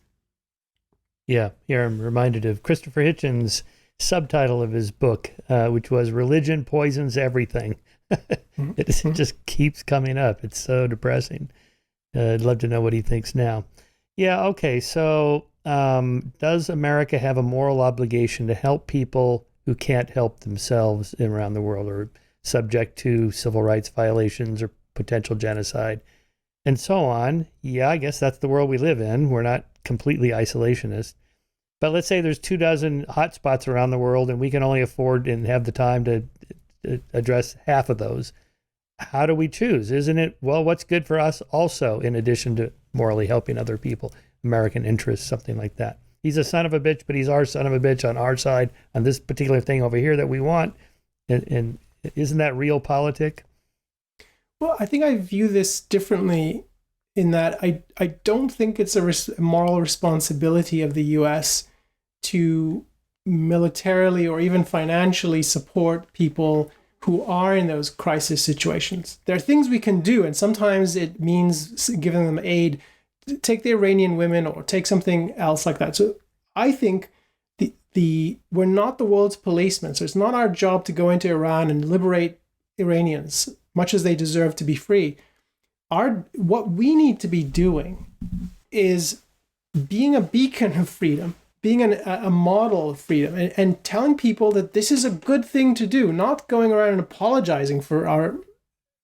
[SPEAKER 1] Yeah, here I'm reminded of Christopher Hitchens' subtitle of his book, which was "Religion Poisons Everything." It just keeps coming up. It's so depressing. I'd love to know what he thinks now. Yeah, okay, so does America have a moral obligation to help people who can't help themselves around the world or subject to civil rights violations or potential genocide and so on? Yeah, I guess that's the world we live in. We're not completely isolationist. But let's say there's 24 hotspots around the world, and we can only afford and have the time to address half of those. How do we choose? Isn't it, well, what's good for us also, in addition to morally helping other people, American interests, something like that? He's a son of a bitch, but he's our son of a bitch on our side on this particular thing over here that we want. And isn't that realpolitik?
[SPEAKER 2] Well, I think I view this differently in that I don't think it's a moral responsibility of the U.S. to militarily or even financially support people who are in those crisis situations. There are things we can do, and sometimes it means giving them aid. Take the Iranian women or take something else like that. So I think we're not the world's policemen, so it's not our job to go into Iran and liberate Iranians, much as they deserve to be free. What we need to be doing is being a beacon of freedom, being a model of freedom, and telling people that this is a good thing to do, not going around and apologizing for our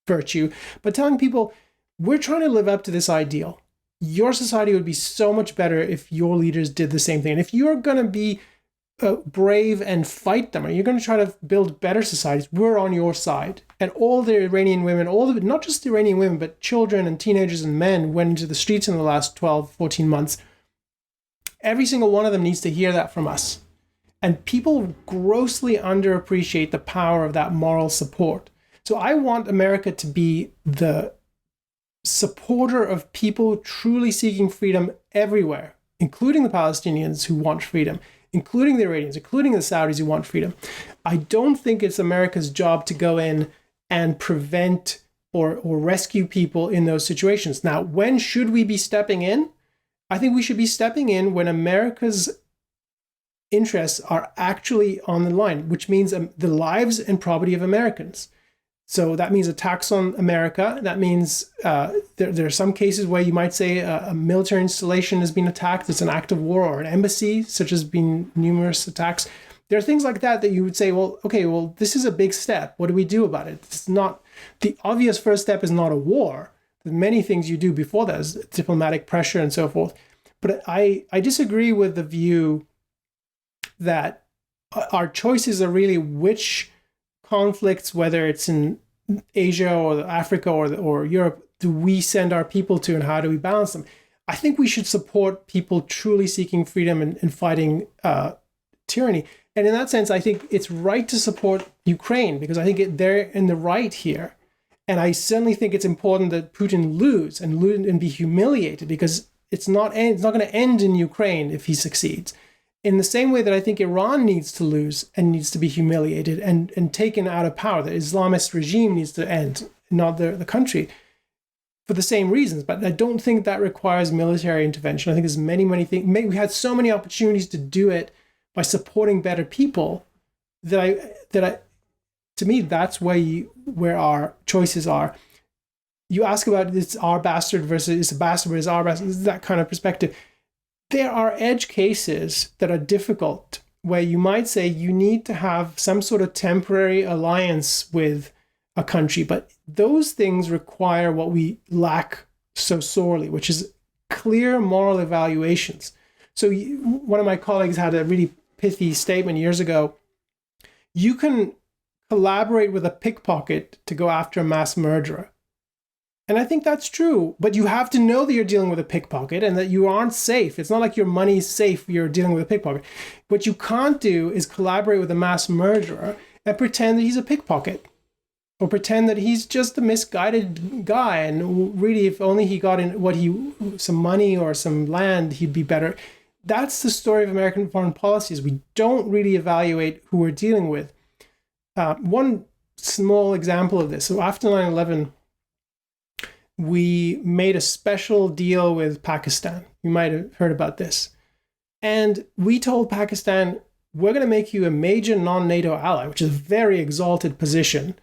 [SPEAKER 2] virtue, but telling people we're trying to live up to this ideal. Your society would be so much better if your leaders did the same thing. And if you're going to be brave and fight them, or you're going to try to build better societies, we're on your side. And all the Iranian women, not just the Iranian women, but children and teenagers and men went into the streets in the last 12, 14 months. Every single one of them needs to hear that from us. And people grossly underappreciate the power of that moral support. So I want America to be the supporter of people truly seeking freedom everywhere, including the Palestinians who want freedom, including the Iranians, including the Saudis who want freedom. I don't think it's America's job to go in and prevent or rescue people in those situations. Now, when should we be stepping in? I think we should be stepping in when America's interests are actually on the line, which means the lives and property of Americans. So that means attacks on America. That means there are some cases where you might say a military installation has been attacked. It's an act of war, or an embassy, such as been numerous attacks. There are things like that you would say, well, okay, well, this is a big step. What do we do about it? It's not, the obvious first step is not a war. There's many things you do before that, is diplomatic pressure and so forth. But I disagree with the view that our choices are really which conflicts, whether it's in Asia or Africa or Europe, do we send our people to, and how do we balance them? I think we should support people truly seeking freedom and fighting tyranny. And in that sense, I think it's right to support Ukraine, because I think they're in the right here. And I certainly think it's important that Putin lose and be humiliated, because it's not going to end in Ukraine if he succeeds. In the same way that I think Iran needs to lose and needs to be humiliated and taken out of power, the Islamist regime needs to end, not the country, for the same reasons. But I don't think that requires military intervention. I think there's many things. We had so many opportunities to do it by supporting better people that to me, that's where our choices are. You ask about it's our bastard versus it's a bastard versus our bastard, that kind of perspective. There are edge cases that are difficult, where you might say you need to have some sort of temporary alliance with a country, but those things require what we lack so sorely, which is clear moral evaluations. So one of my colleagues had a really pithy statement years ago. You can collaborate with a pickpocket to go after a mass murderer. And I think that's true, but you have to know that you're dealing with a pickpocket and that you aren't safe. It's not like your money's safe, you're dealing with a pickpocket. What you can't do is collaborate with a mass murderer and pretend that he's a pickpocket, or pretend that he's just a misguided guy, and really if only he got in some money or some land, he'd be better. That's the story of American foreign policy, is we don't really evaluate who we're dealing with. One small example of this. So after 9/11, we made a special deal with Pakistan. You might have heard about this. And we told Pakistan, we're going to make you a major non-NATO ally, which is a very exalted position.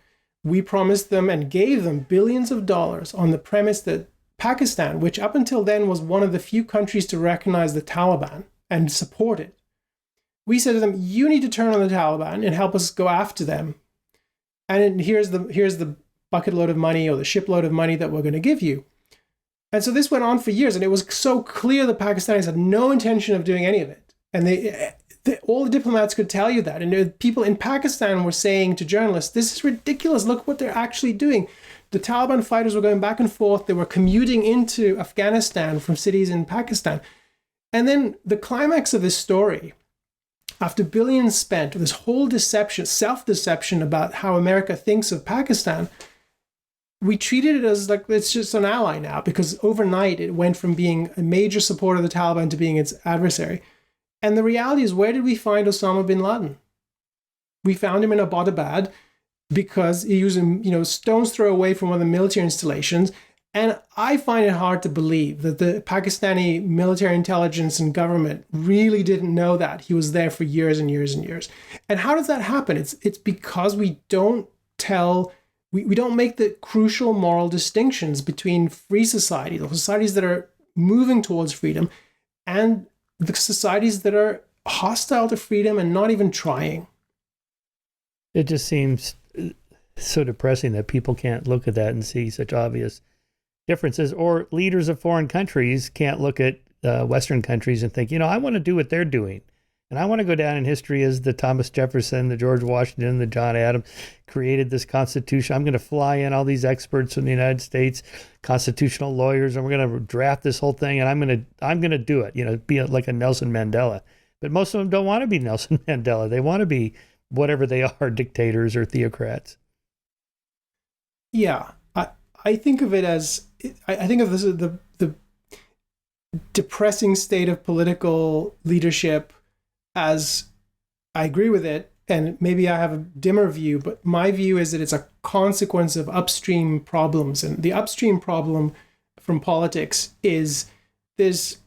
[SPEAKER 2] We promised them and gave them billions of dollars on the premise that Pakistan, which up until then was one of the few countries to recognize the Taliban and support it, we said to them, you need to turn on the Taliban and help us go after them. And here's the bucket load of money, or the shipload of money that we're going to give you. And so this went on for years, and it was so clear the Pakistanis had no intention of doing any of it. And all the diplomats could tell you that. And people in Pakistan were saying to journalists, this is ridiculous. Look what they're actually doing. The Taliban fighters were going back and forth. They were commuting into Afghanistan from cities in Pakistan. And then the climax of this story, after billions spent, this whole deception, self-deception about how America thinks of Pakistan, we treated it as like it's just an ally now, because overnight it went from being a major supporter of the Taliban to being its adversary. And the reality is, where did we find Osama bin Laden? We found him in Abbottabad because he was, stone's throw away from one of the military installations. And I find it hard to believe that the Pakistani military intelligence and government really didn't know that he was there for years and years and years. And how does that happen? It's because we don't make the crucial moral distinctions between free society, the societies that are moving towards freedom, and the societies that are hostile to freedom and not even trying.
[SPEAKER 1] It just seems so depressing that people can't look at that and see such obvious differences, or leaders of foreign countries can't look at Western countries and think, I want to do what they're doing. And I want to go down in history as the Thomas Jefferson, the George Washington, the John Adams created this Constitution. I'm going to fly in all these experts from the United States, constitutional lawyers, and we're going to draft this whole thing, and I'm going to do it, be like a Nelson Mandela. But most of them don't want to be Nelson Mandela. They want to be whatever they are, dictators or theocrats.
[SPEAKER 2] Yeah, I think of it as, I think of this as the depressing state of political leadership as, I agree with it, and maybe I have a dimmer view, but my view is that it's a consequence of upstream problems. And the upstream problem from politics is there's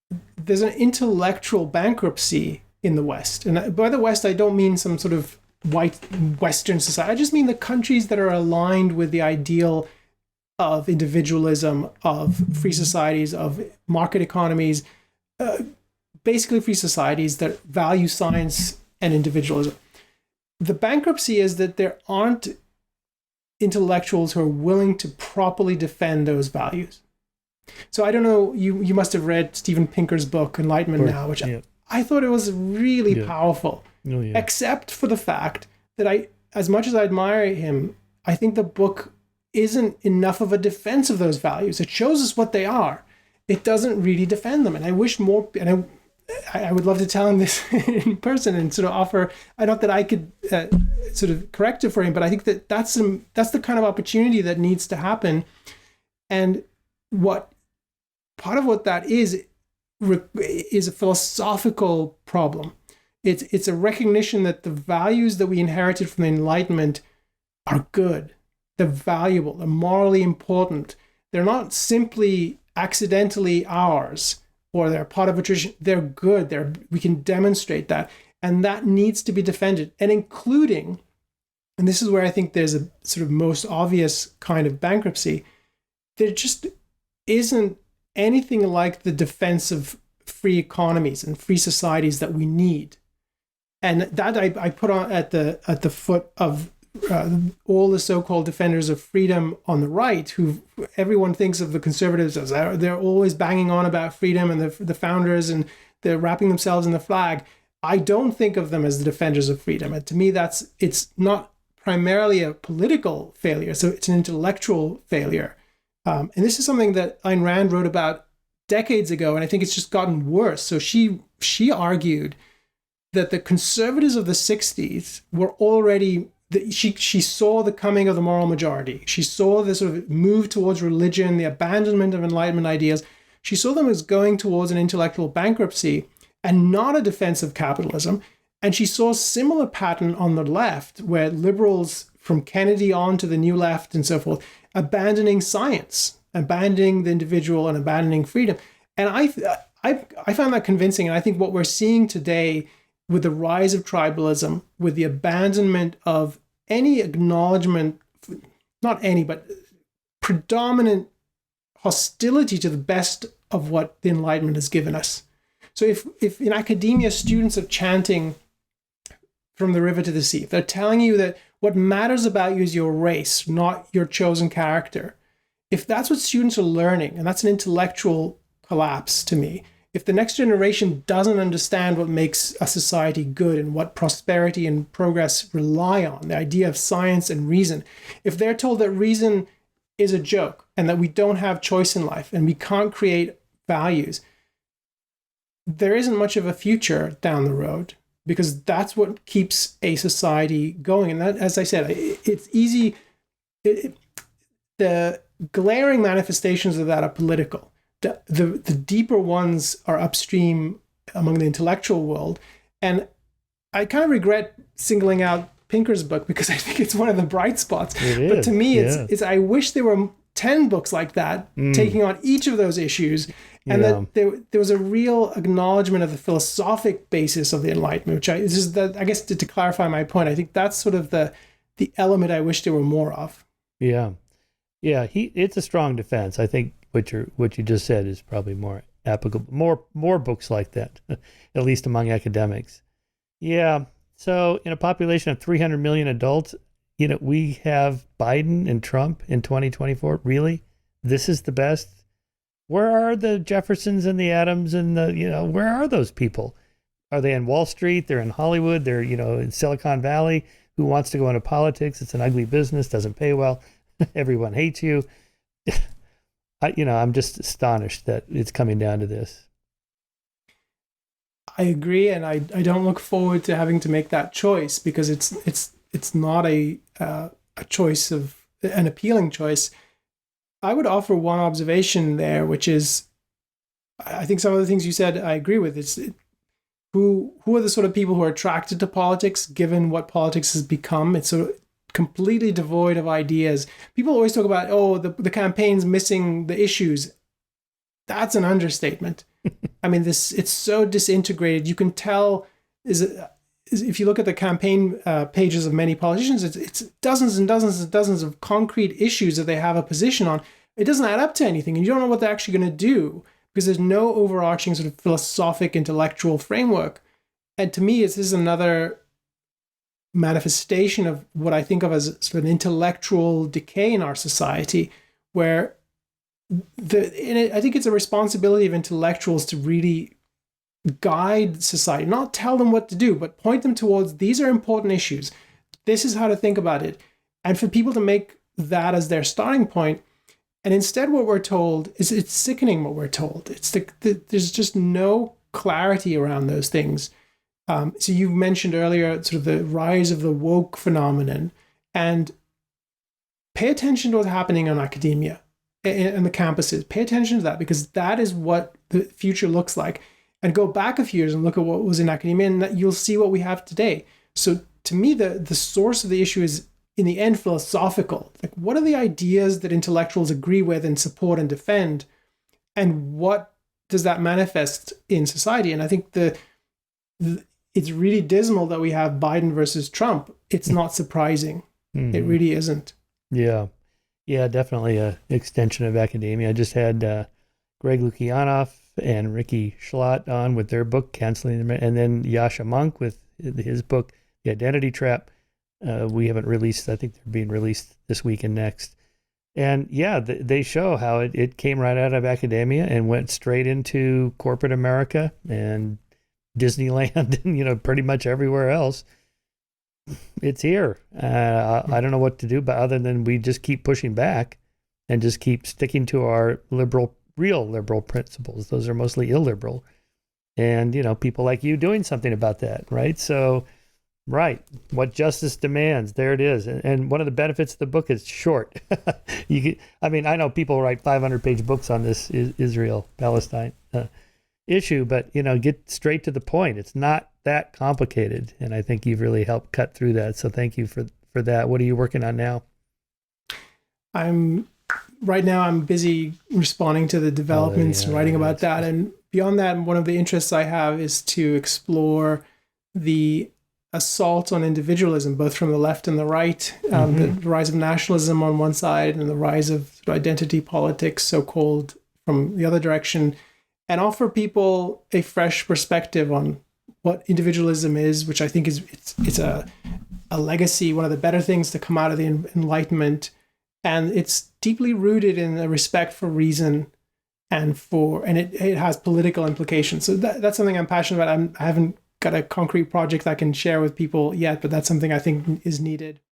[SPEAKER 2] an intellectual bankruptcy in the West. And by the West, I don't mean some sort of white Western society. I just mean the countries that are aligned with the ideal of individualism, of free societies, of market economies, basically free societies that value science and individualism. The bankruptcy is that there aren't intellectuals who are willing to properly defend those values. So I don't know, you must have read Steven Pinker's book, Enlightenment Now, which I thought it was really powerful, except for the fact that as much as I admire him, I think the book isn't enough of a defense of those values. It shows us what they are. It doesn't really defend them. And I wish more, and I would love to tell him this in person and sort of offer, not that I could sort of correct it for him, but I think that that's the kind of opportunity that needs to happen. And part of what that is a philosophical problem. It's a recognition that the values that we inherited from the Enlightenment are good. They're valuable. They're morally important. They're not simply accidentally ours, or they're part of a tradition. They're good. We can demonstrate that. And that needs to be defended. And including, and this is where I think there's a sort of most obvious kind of bankruptcy, there just isn't anything like the defense of free economies and free societies that we need. And that I put on at the foot of all the so-called defenders of freedom on the right, who everyone thinks of the conservatives as they're always banging on about freedom and the founders, and they're wrapping themselves in the flag. I don't think of them as the defenders of freedom. And to me, it's not primarily a political failure, so it's an intellectual failure. And this is something that Ayn Rand wrote about decades ago, and I think it's just gotten worse. So she argued that the conservatives of the 60s were already, she saw the coming of the moral majority. She saw the sort of move towards religion, the abandonment of Enlightenment ideas. She saw them as going towards an intellectual bankruptcy and not a defense of capitalism. And she saw a similar pattern on the left, where liberals from Kennedy on to the New Left and so forth, abandoning science, abandoning the individual and abandoning freedom. And I found that convincing. And I think what we're seeing today with the rise of tribalism, with the abandonment of any acknowledgement, not any, but predominant hostility to the best of what the Enlightenment has given us. So if in academia students are chanting from the river to the sea, if they're telling you that what matters about you is your race, not your chosen character, if that's what students are learning, and that's an intellectual collapse to me, if the next generation doesn't understand what makes a society good and what prosperity and progress rely on, the idea of science and reason, if they're told that reason is a joke and that we don't have choice in life and we can't create values, there isn't much of a future down the road, because that's what keeps a society going. And that, as I said, it's easy. The glaring manifestations of that are political. The deeper ones are upstream among the intellectual world. And I kind of regret singling out Pinker's book because I think it's one of the bright spots. But to me, it's I wish there were 10 books like that taking on each of those issues, and that there was a real acknowledgement of the philosophic basis of the Enlightenment, which I guess to clarify my point, I think that's sort of the element I wish there were more of.
[SPEAKER 1] Yeah. It's a strong defense. I think what you just said is probably more applicable. More books like that, at least among academics. Yeah. So in a population of 300 million adults, we have Biden and Trump in 2024. Really? This is the best? Where are the Jeffersons and the Adams and where are those people? Are they in Wall Street? They're in Hollywood. They're, in Silicon Valley. Who wants to go into politics? It's an ugly business, doesn't pay well. Everyone hates you. I'm just astonished that it's coming down to this.
[SPEAKER 2] I agree, and I don't look forward to having to make that choice, because it's not a choice of an appealing choice. I would offer one observation there, which is, I think some of the things you said I agree with. Who are the sort of people who are attracted to politics, given what politics has become? It's sort of completely devoid of ideas. People always talk about, the campaign's missing the issues. That's an understatement. I mean, it's so disintegrated. You can tell if you look at the campaign pages of many politicians, it's dozens and dozens and dozens of concrete issues that they have a position on. It doesn't add up to anything, and you don't know what they're actually going to do, because there's no overarching sort of philosophic, intellectual framework. And to me, this is another manifestation of what I think of as sort of an intellectual decay in our society, where I think it's a responsibility of intellectuals to really guide society, not tell them what to do, but point them towards, these are important issues. This is how to think about it. And for people to make that as their starting point. And instead what we're told is, it's sickening what we're told. There's just no clarity around those things. So you mentioned earlier sort of the rise of the woke phenomenon, and pay attention to what's happening on academia and the campuses. Pay attention to that, because that is what the future looks like. And go back a few years and look at what was in academia, and you'll see what we have today. So to me, the source of the issue is, in the end, philosophical. Like, what are the ideas that intellectuals agree with and support and defend? And what does that manifest in society? And I think it's really dismal that we have Biden versus Trump. It's not surprising. Mm-hmm. It really isn't.
[SPEAKER 1] Yeah, definitely an extension of academia. I just had Greg Lukianoff and Ricky Schlott on with their book, Canceling, and then Yasha Monk with his book, The Identity Trap. We haven't released, I think they're being released this week and next. And they show how it came right out of academia and went straight into corporate America and Disneyland and, pretty much everywhere else. It's here. I don't know what to do, but other than we just keep pushing back and just keep sticking to our real liberal principles. Those are mostly illiberal. And, people like you doing something about that, right? So, right, what justice demands, there it is. And one of the benefits of the book is short. I know people write 500-page books on this Israel-Palestine issue, but, get straight to the point. It's not that complicated. And I think you've really helped cut through that. So thank you for that. What are you working on now?
[SPEAKER 2] Right now, I'm busy responding to the developments and writing about that. And beyond that, one of the interests I have is to explore the assault on individualism, both from the left and the right, the rise of nationalism on one side and the rise of identity politics, so-called, from the other direction, and offer people a fresh perspective on what individualism is, which I think it's a legacy, one of the better things to come out of the Enlightenment. And it's deeply rooted in a respect for reason and it has political implications. So that's something I'm passionate about. I haven't got a concrete project I can share with people yet, but that's something I think is needed.